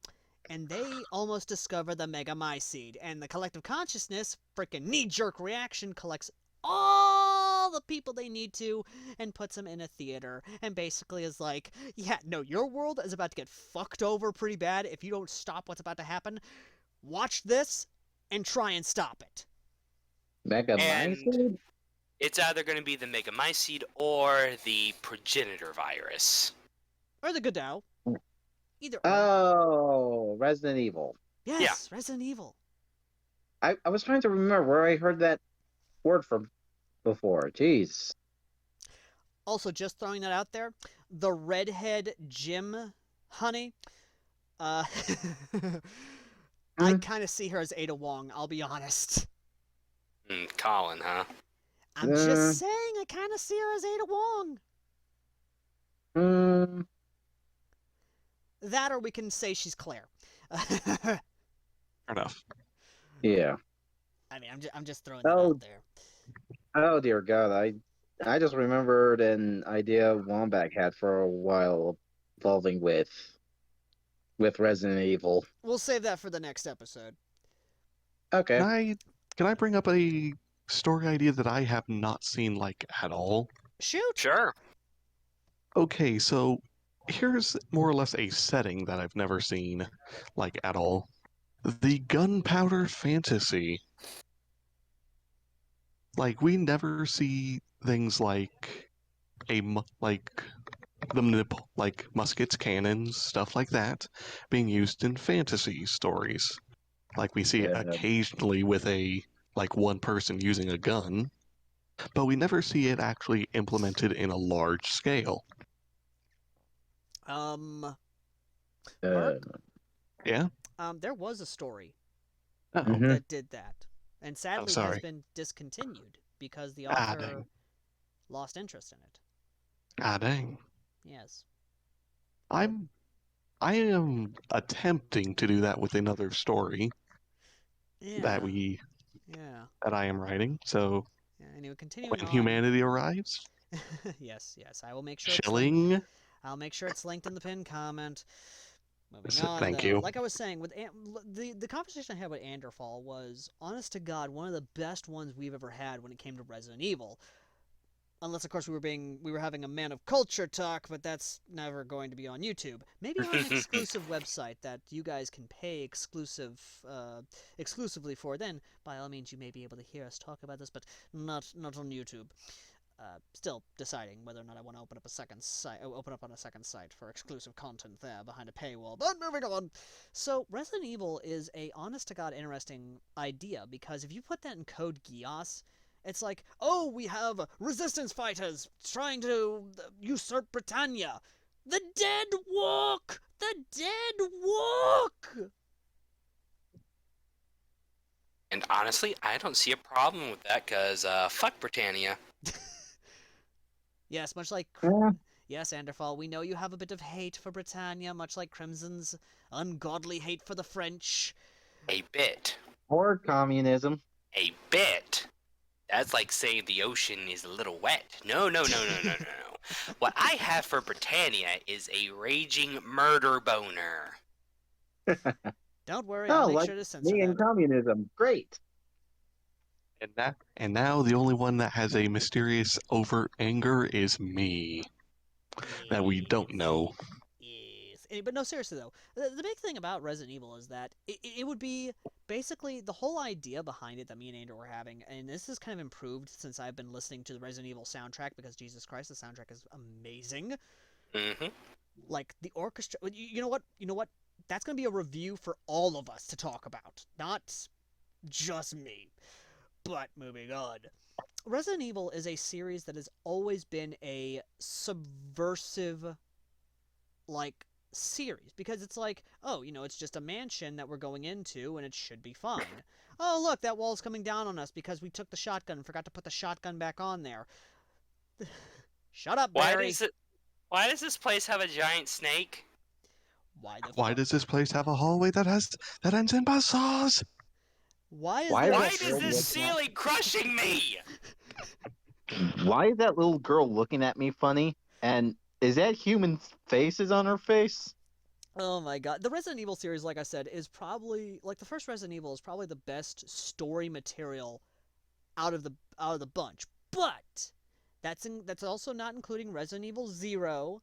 and they almost discover the Megamycete, and the collective consciousness, freaking knee-jerk reaction, collects all the people they need to and puts them in a theater, and basically is like, yeah, no, your world is about to get fucked over pretty bad if you don't stop what's about to happen. Watch this and try and stop it. Megamycete? It's either going to be the Megamycete or the progenitor virus. Or the Godot. Either or. Oh, Resident Evil. Yes, yeah. Resident Evil. I was trying to remember where I heard that word from before. Jeez. Also, just throwing that out there, the redhead Jim honey, I kind of see her as Ada Wong, I'll be honest. Colin, huh? I'm just saying, I kind of see her as Ada Wong. That, or we can say she's Claire. Fair enough. Yeah. I mean, I'm just throwing that out there. Oh dear God, I just remembered an idea Wombat had for a while, involving with Resident Evil. We'll save that for the next episode. Okay. Can I bring up a story idea that I have not seen at all? Shoot. Sure. Okay, so here's more or less a setting that I've never seen at all. The gunpowder fantasy. We never see things like muskets, cannons, stuff like that being used in fantasy stories. We see it occasionally with one person using a gun, but we never see it actually implemented in a large scale. Mark? Yeah? There was a story Uh-oh. that did that, and sadly sorry. has been discontinued because the author lost interest in it. Ah, dang. Yes. I am attempting to do that with another story that I am writing. So anyway, continuing when on. humanity arrives, yes, I will make sure. I'll make sure it's linked in the pinned comment. Moving on, Thank you. Like I was saying, with the conversation I had with AirsoftAL was, honest to God, one of the best ones we've ever had when it came to Resident Evil. Unless, of course, we were having a man of culture talk, but that's never going to be on YouTube. Maybe on an exclusive website that you guys can pay exclusively for. Then, by all means, you may be able to hear us talk about this, but not on YouTube. Still deciding whether or not I want to open up on a second site for exclusive content there behind a paywall. But moving on. So Resident Evil is a honest-to-God interesting idea, because if you put that in Code Geass, it's like, oh, we have resistance fighters trying to usurp Britannia. The dead walk! The dead walk! And honestly, I don't see a problem with that, because fuck Britannia. Yes, much like... Yes, Anderfall, we know you have a bit of hate for Britannia, much like Crimson's ungodly hate for the French. A bit. Or communism. A bit. That's like saying the ocean is a little wet. No. What I have for Britannia is a raging murder boner. Don't worry, I'll make sure to censor me that. and communism. Great. And now the only one that has a mysterious overt anger is me. That we don't know. Yes. But no, seriously though, the big thing about Resident Evil is that it would be basically the whole idea behind it that me and Andrew were having, and this has kind of improved since I've been listening to the Resident Evil soundtrack, because Jesus Christ, the soundtrack is amazing. Mm-hmm. The orchestra. You know what? That's going to be a review for all of us to talk about, not just me. But moving on. Resident Evil is a series that has always been a subversive, like, series, because it's like, oh, it's just a mansion that we're going into and it should be fine. Oh, look, that wall's coming down on us because we took the shotgun and forgot to put the shotgun back on there. Shut up, Why Barry. does it? Why does this place have a giant snake? Why the Why fuck? does this place have a hallway that ends in buzzsaws? Why is Why there is a Why that does girl this looking at? ceiling crushing me? Why is that little girl looking at me funny? And is that human faces on her face? Oh my god. The Resident Evil series, like I said, is probably like the first Resident Evil is probably the best story material out of the bunch. But that's also not including Resident Evil 0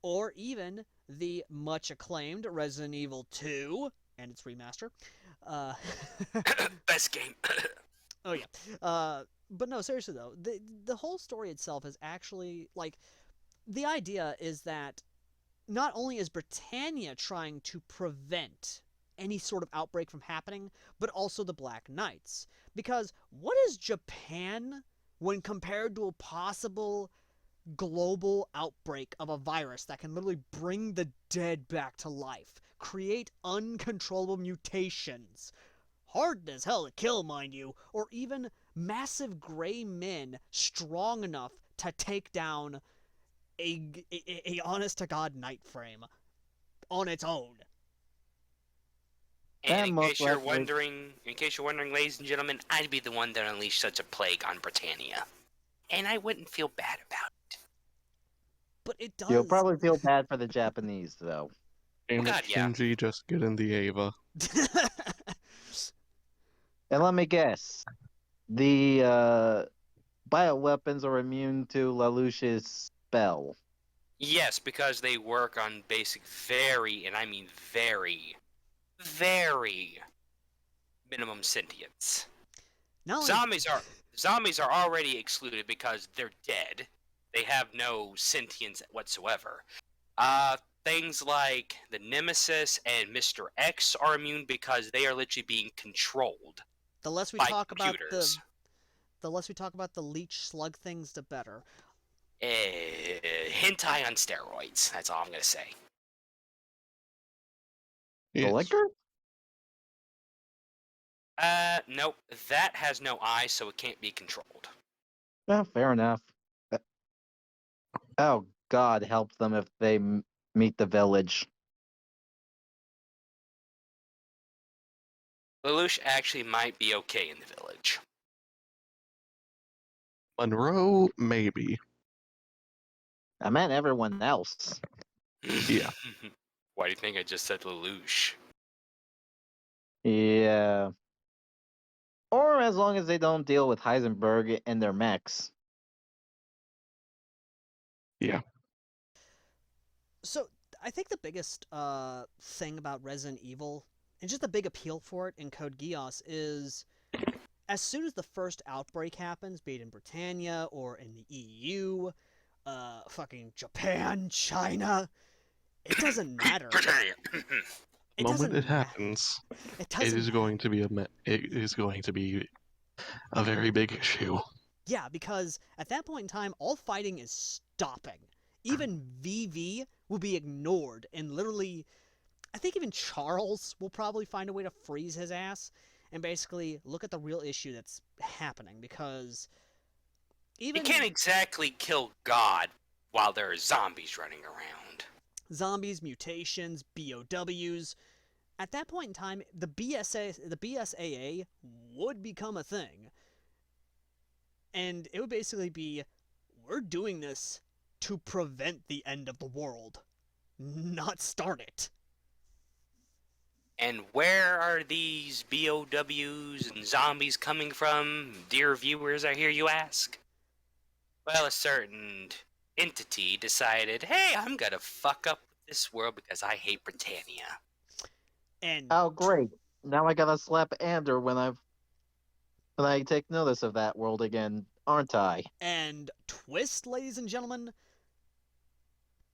or even the much acclaimed Resident Evil 2 and its remaster. Uh, Best game. oh yeah. But no, seriously though, the whole story itself is actually like the idea is that not only is Britannia trying to prevent any sort of outbreak from happening, but also the Black Knights. Because what is Japan when compared to a possible global outbreak of a virus that can literally bring the dead back to life, create uncontrollable mutations, hard as hell to kill, mind you, or even massive gray men strong enough to take down a honest to god night frame on its own. And And most likely, in case you're wondering, ladies and gentlemen, I'd be the one that unleashed such a plague on Britannia, and I wouldn't feel bad about it. But it you'll does. probably feel bad for the Japanese, though. Damn it, God, yeah. Shinji, just get in the Ava. And let me guess, the bioweapons are immune to Lelouch's spell. Yes, because they work on basic, very, and I mean very, very minimum sentience. Not only Zombies are already excluded because they're dead. They have no sentience whatsoever. Things like the Nemesis and Mr. X are immune because they are literally being controlled the less we by talk about computers. the less we talk about the leech slug things, the better. Hentai on steroids. That's all I'm gonna say. The Yes. liquor? Nope. That has no eyes, so it can't be controlled. Yeah, fair enough. Oh, God help them if they meet the village. Lelouch actually might be okay in the village. Monroe, maybe. I meant everyone else. Yeah. Why do you think I just said Lelouch? Yeah. Or as long as they don't deal with Heisenberg and their mechs. Yeah. So I think the biggest thing about Resident Evil and just the big appeal for it in Code Geass is as soon as the first outbreak happens, be it in Britannia or in the EU, fucking Japan, China, it doesn't matter. The moment it happens, It it doesn't is matter. going to be a very big issue. Yeah, because at that point in time, all fighting is stopping. Even VV will be ignored, and literally, I think even Charles will probably find a way to freeze his ass and basically look at the real issue that's happening, because even You can't exactly kill God while there are zombies running around. zombies, mutations, BOWs, at that point in time, the BSAA would become a thing. And it would basically be, we're doing this to prevent the end of the world, not start it. And where are these BOWs and zombies coming from, dear viewers, I hear you ask? Well, a certain entity decided, hey, I'm gonna fuck up this world because I hate Britannia. And Oh, great. Now I gotta slap Ander when I take notice of that world again, aren't I? and twist, ladies and gentlemen,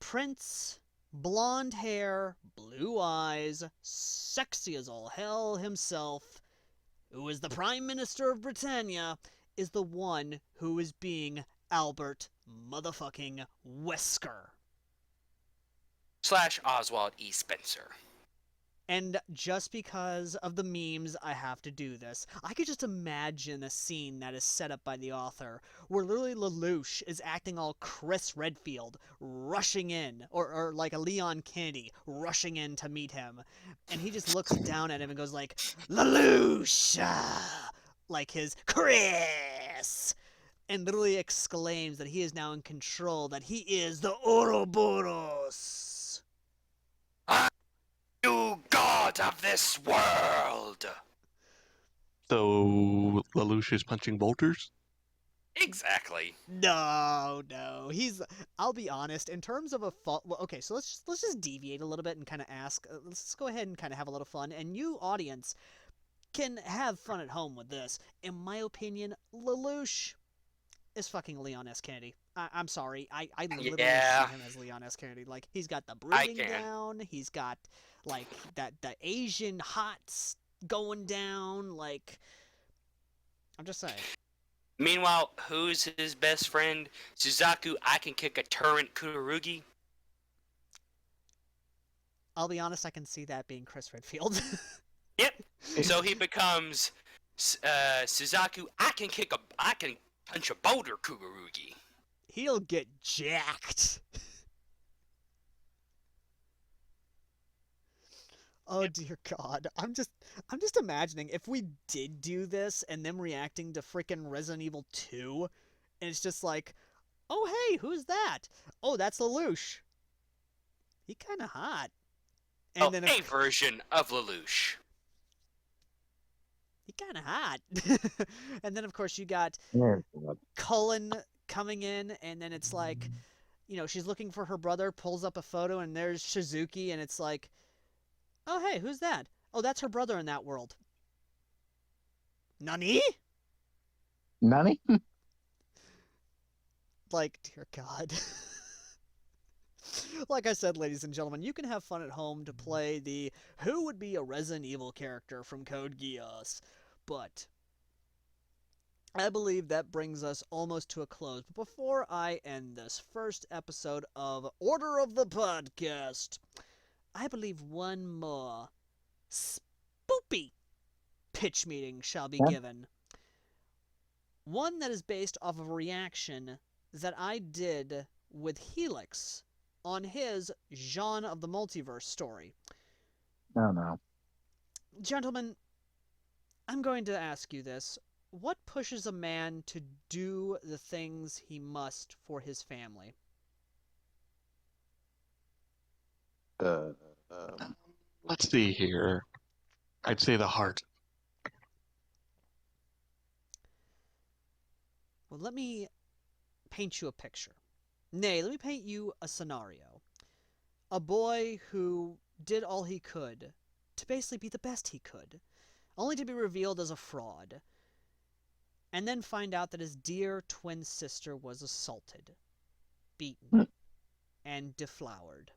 Prince, blonde hair, blue eyes, sexy as all hell himself, who is the Prime Minister of Britannia, is the one who is being Albert motherfucking Wesker. / Oswald E. Spencer. And just because of the memes, I have to do this. I could just imagine a scene that is set up by the author, where literally Lelouch is acting all Chris Redfield, rushing in, or like a Leon Kennedy, rushing in to meet him. And he just looks down at him and goes like, Lelouch! Like his Chris! And literally exclaims that he is now in control, that he is the Ouroboros! You god of this world! So Lelouch is punching bolters? Exactly. No, he's. I'll be honest. In terms of a well, okay, so let's just deviate a little bit and kind of ask. Let's go ahead and kind of have a little fun, and you audience can have fun at home with this. In my opinion, Lelouch is fucking Leon S. Kennedy. I'm sorry. I literally see him as Leon S. Kennedy. Like, he's got the brooding down. He's got like the Asian hots going down. Like, I'm just saying. Meanwhile, who's his best friend? Suzaku, I can kick a turret Kurugi. I'll be honest, I can see that being Chris Redfield. Yep. So he becomes Suzaku, I can punch a boulder Kurugi. He'll get jacked. Oh dear God. I'm just imagining if we did do this and them reacting to freaking Resident Evil 2, and it's just like, oh hey, who's that? Oh, that's Lelouch. He kinda hot. And then a version of Lelouch. He kinda hot. And then of course you got Cullen coming in, and then it's like, you know, she's looking for her brother, pulls up a photo, and there's Shizuki, and it's like, oh, hey, who's that? Oh, that's her brother in that world. Nani? Nani? Like, dear God. Like I said, ladies and gentlemen, you can have fun at home to play the who would be a Resident Evil character from Code Geass. But I believe that brings us almost to a close. But before I end this first episode of Order of the Podcast, I believe one more spoopy pitch meeting shall be given. One that is based off of a reaction that I did with Helix on his Jean of the Multiverse story. Oh, no. Gentlemen, I'm going to ask you this. What pushes a man to do the things he must for his family? Let's see here. I'd say the heart. Well, let me paint you a picture. Nay, let me paint you a scenario. A boy who did all he could to basically be the best he could, only to be revealed as a fraud, and then find out that his dear twin sister was assaulted, beaten, and deflowered.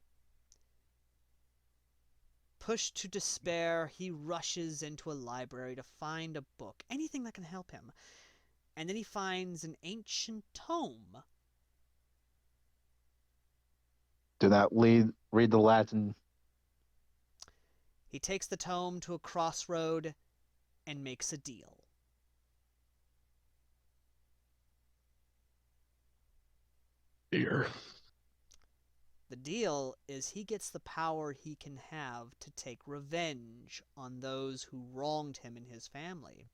Pushed to despair, he rushes into a library to find a book, anything that can help him. And then he finds an ancient tome. Do not read the Latin. He takes the tome to a crossroad and makes a deal. Dear. The deal is he gets the power he can have to take revenge on those who wronged him and his family.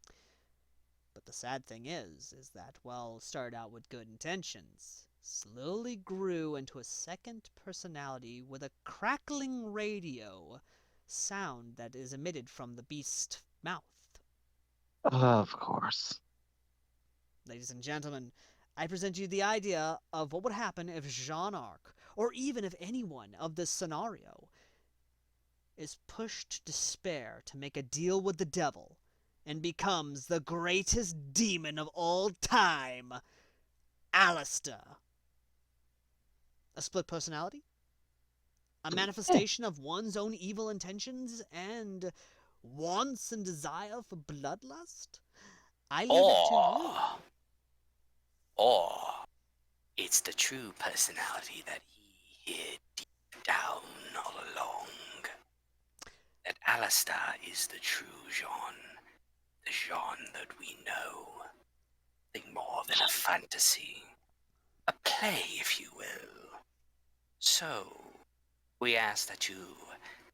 But the sad thing is that, well, started out with good intentions, slowly grew into a second personality with a crackling radio sound that is emitted from the beast's mouth. Of course. Ladies and gentlemen, I present you the idea of what would happen if Jean Arc, or even if anyone of this scenario, is pushed to despair to make a deal with the devil and becomes the greatest demon of all time, Alistair. A split personality? A manifestation of one's own evil intentions and wants and desire for bloodlust? I leave it to you. or it's the true personality that he hid deep down all along. That Alistair is the true Jean, the Jean that we know. Nothing more than a fantasy, a play, if you will. So, we ask that you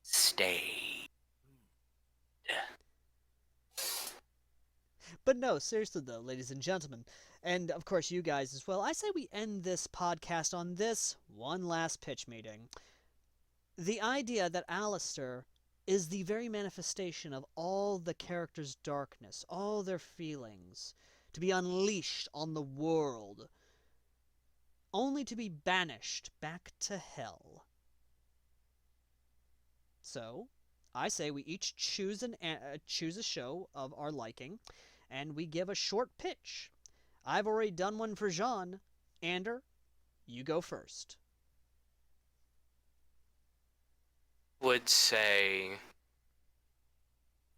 stay. But no, seriously though, ladies and gentlemen, and of course you guys as well, I say we end this podcast on this one last pitch meeting. The idea that Alistair is the very manifestation of all the characters' darkness, all their feelings, to be unleashed on the world, only to be banished back to hell. So, I say we each choose a show of our liking, and we give a short pitch. I've already done one for Jean. Ander, you go first. Would say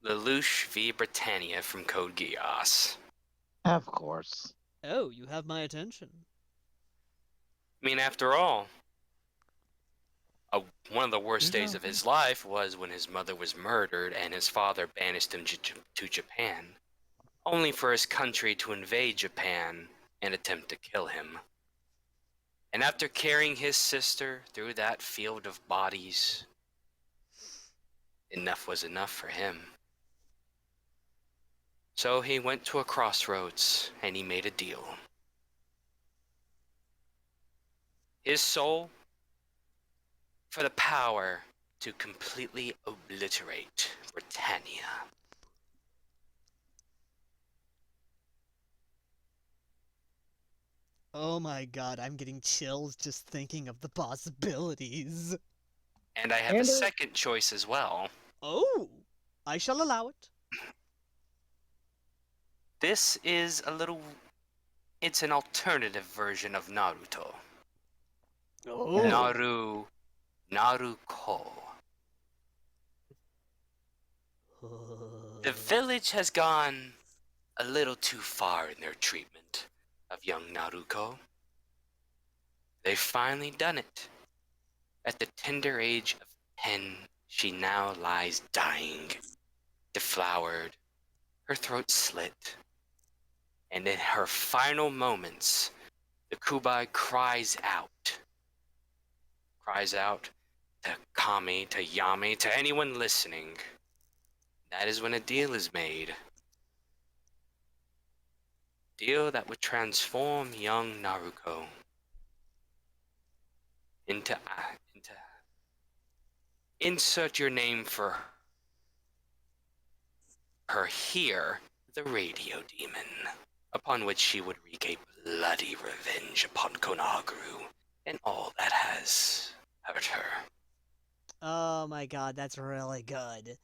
Lelouch v. Britannia from Code Geass. Of course. Oh, you have my attention. I mean, after all, one of the worst days of his life was when his mother was murdered and his father banished him to Japan, only for his country to invade Japan and attempt to kill him. And after carrying his sister through that field of bodies, enough was enough for him. So he went to a crossroads and he made a deal. His soul for the power to completely obliterate Britannia. Oh my god, I'm getting chills just thinking of the possibilities. And I have a second choice as well. Oh, I shall allow it. This is it's an alternative version of Naruto. Oh. Naruko. The village has gone a little too far in their treatment of young Naruko. They've finally done it. At the tender age of 10, she now lies dying, deflowered, her throat slit. And in her final moments, the Kubai cries out to Kami, to Yami, to anyone listening. That is when a deal is made. Deal that would transform young Naruko into insert your name for her here, the radio demon, upon which she would wreak a bloody revenge upon Konohaguru and all that has hurt her. Oh my god, that's really good.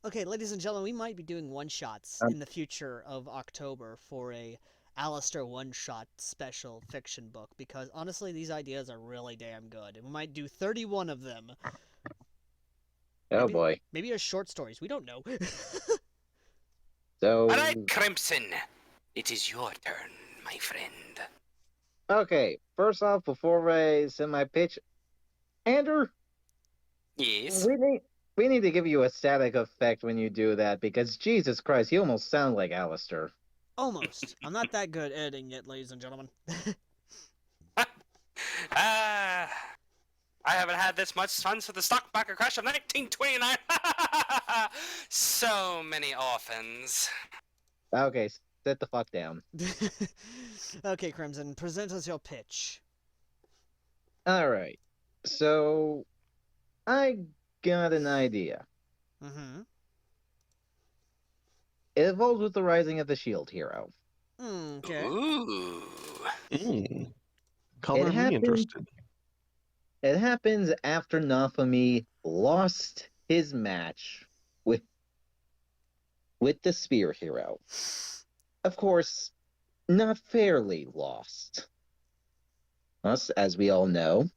Okay, ladies and gentlemen, we might be doing one-shots in the future of October for a Alistair one-shot special fiction book, because honestly, these ideas are really damn good. And we might do 31 of them. Oh boy. Maybe as short stories, we don't know. So... Alright, Crimson, it is your turn, my friend. Okay, first off, before I send my pitch, Andrew? Yes? We need to give you a static effect when you do that, because Jesus Christ, you almost sound like Alistair. Almost. I'm not that good at editing it, ladies and gentlemen. I haven't had this much fun since the stock market crash of 1929. So many orphans. Okay, sit the fuck down. Okay, Crimson, present us your pitch. Alright, so I got an idea. Mm-hmm. It evolves with the rising of the shield hero. Okay. Ooh. Color me interested. It happens after Nafumi lost his match with the spear hero. Of course, not fairly lost. Thus, as we all know,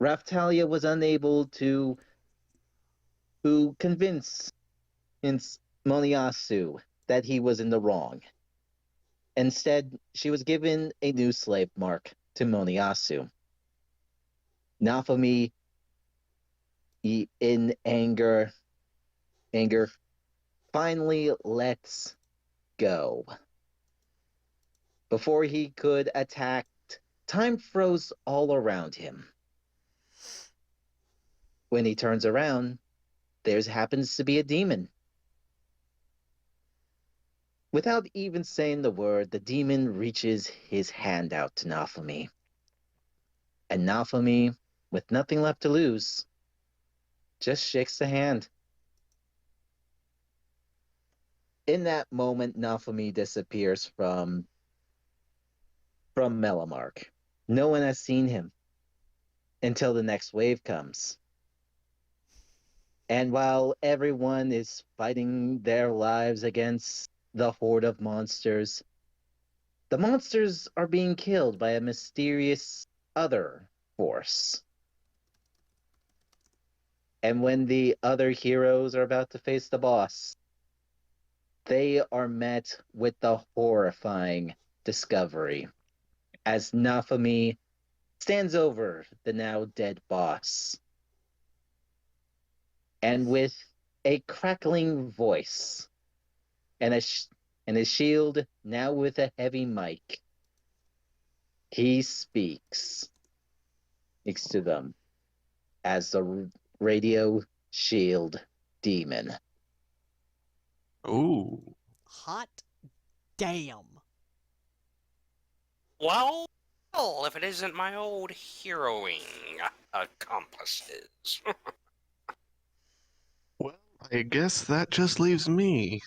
Raftalia was unable to convince Moniyasu that he was in the wrong. Instead, she was given a new slave mark to Moniyasu. Nafumi, in anger, finally lets go. Before he could attack, time froze all around him. When he turns around, there happens to be a demon. Without even saying the word, the demon reaches his hand out to Nafumi. And Nafumi, with nothing left to lose, just shakes the hand. In that moment, Nafumi disappears from Melamark. No one has seen him until the next wave comes. And while everyone is fighting their lives against the horde of monsters, the monsters are being killed by a mysterious other force. And when the other heroes are about to face the boss, they are met with the horrifying discovery as Nafumi stands over the now dead boss. And with a crackling voice and a shield now with a heavy mic, he speaks to them as the radio shield demon. Ooh. Hot damn. Well, if it isn't my old heroing accomplices. Well, I guess that just leaves me,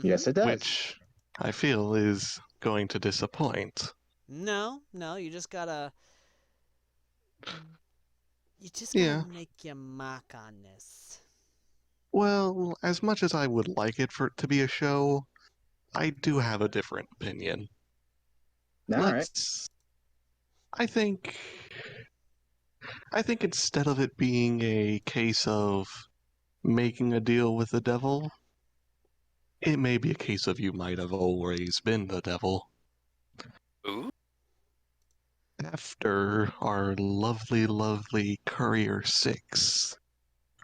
Yes, it does. which I feel is going to disappoint. No, you just gotta Yeah. make your mark on this. Well, as much as I would like it for it to be a show, I do have a different opinion. All right. Let's. I think. I think instead of it being a case of making a deal with the devil, it may be a case of you might have always been the devil. Ooh. After our lovely, lovely Courier 6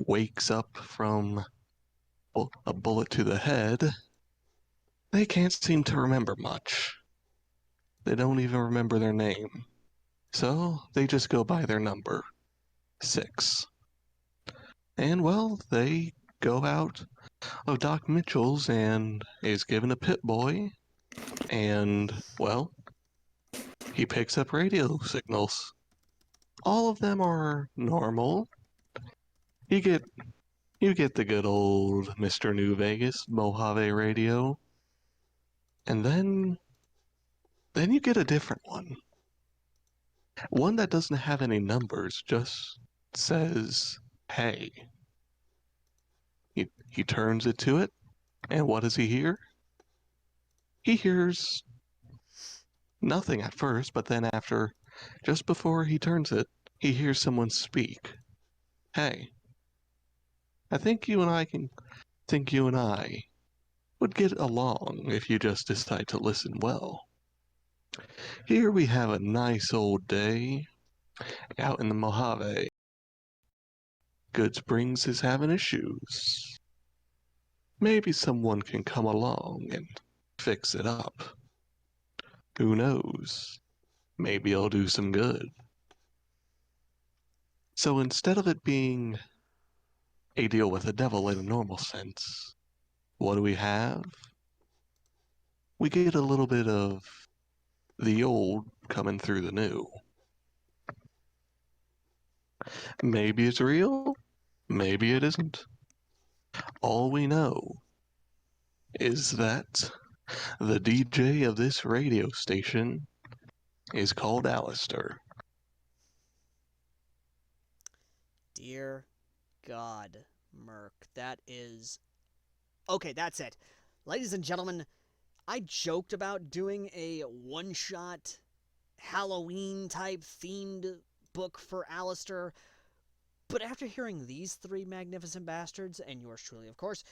wakes up from a bullet to the head, they can't seem to remember much. They don't even remember their name. So they just go by their number, 6. And well, they go out of Doc Mitchell's and is given a Pit Boy, and well, he picks up radio signals. All of them are normal. You get the good old Mr. New Vegas Mojave radio, and then you get a different one. One that doesn't have any numbers, just says, "Hey." He turns it to it, and what does he hear? He hears nothing at first, but then just before he turns it, he hears someone speak. "Hey, I think you and I would get along if you just decide to listen well. Here we have a nice old day out in the Mojave. Good Springs is having issues. Maybe someone can come along and fix it up. Who knows? Maybe I'll do some good." So instead of it being a deal with the devil in a normal sense, what do we have? We get a little bit of the old coming through the new. Maybe it's real, maybe it isn't. All we know is that the DJ of this radio station is called Alistair. Dear God, Merc, that is... Okay, that's it. Ladies and gentlemen, I joked about doing a one-shot Halloween-type themed book for Alistair, but after hearing these three magnificent bastards, and yours truly, of course,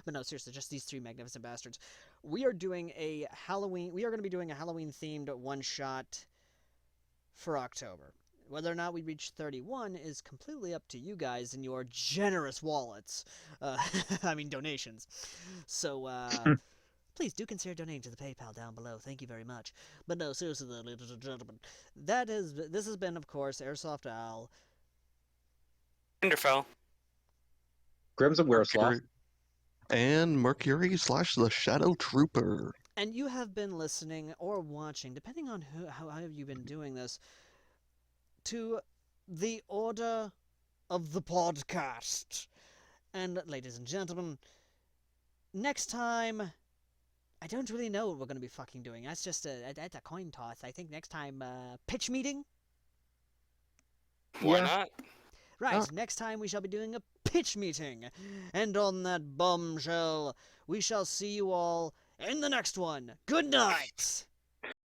but no, seriously, just these three magnificent bastards. We are doing a Halloween. We are going to be doing a Halloween-themed one-shot for October. Whether or not we reach 31 is completely up to you guys and your generous wallets. I mean, donations. So, please do consider donating to the PayPal down below. Thank you very much. But no, seriously, though, ladies and gentlemen, this has been, of course, AirsoftAL. Winterfell. Crimson Wearsloth. And Mercury / the Shadow Trooper. And you have been listening or watching, depending on how you've been doing this, to the Order of the Podcast. And, ladies and gentlemen, next time, I don't really know what we're going to be fucking doing. That's just that's a coin toss. I think next time, pitch meeting? Why not? Right, next time we shall be doing a pitch meeting. And on that bombshell, we shall see you all in the next one. Good night!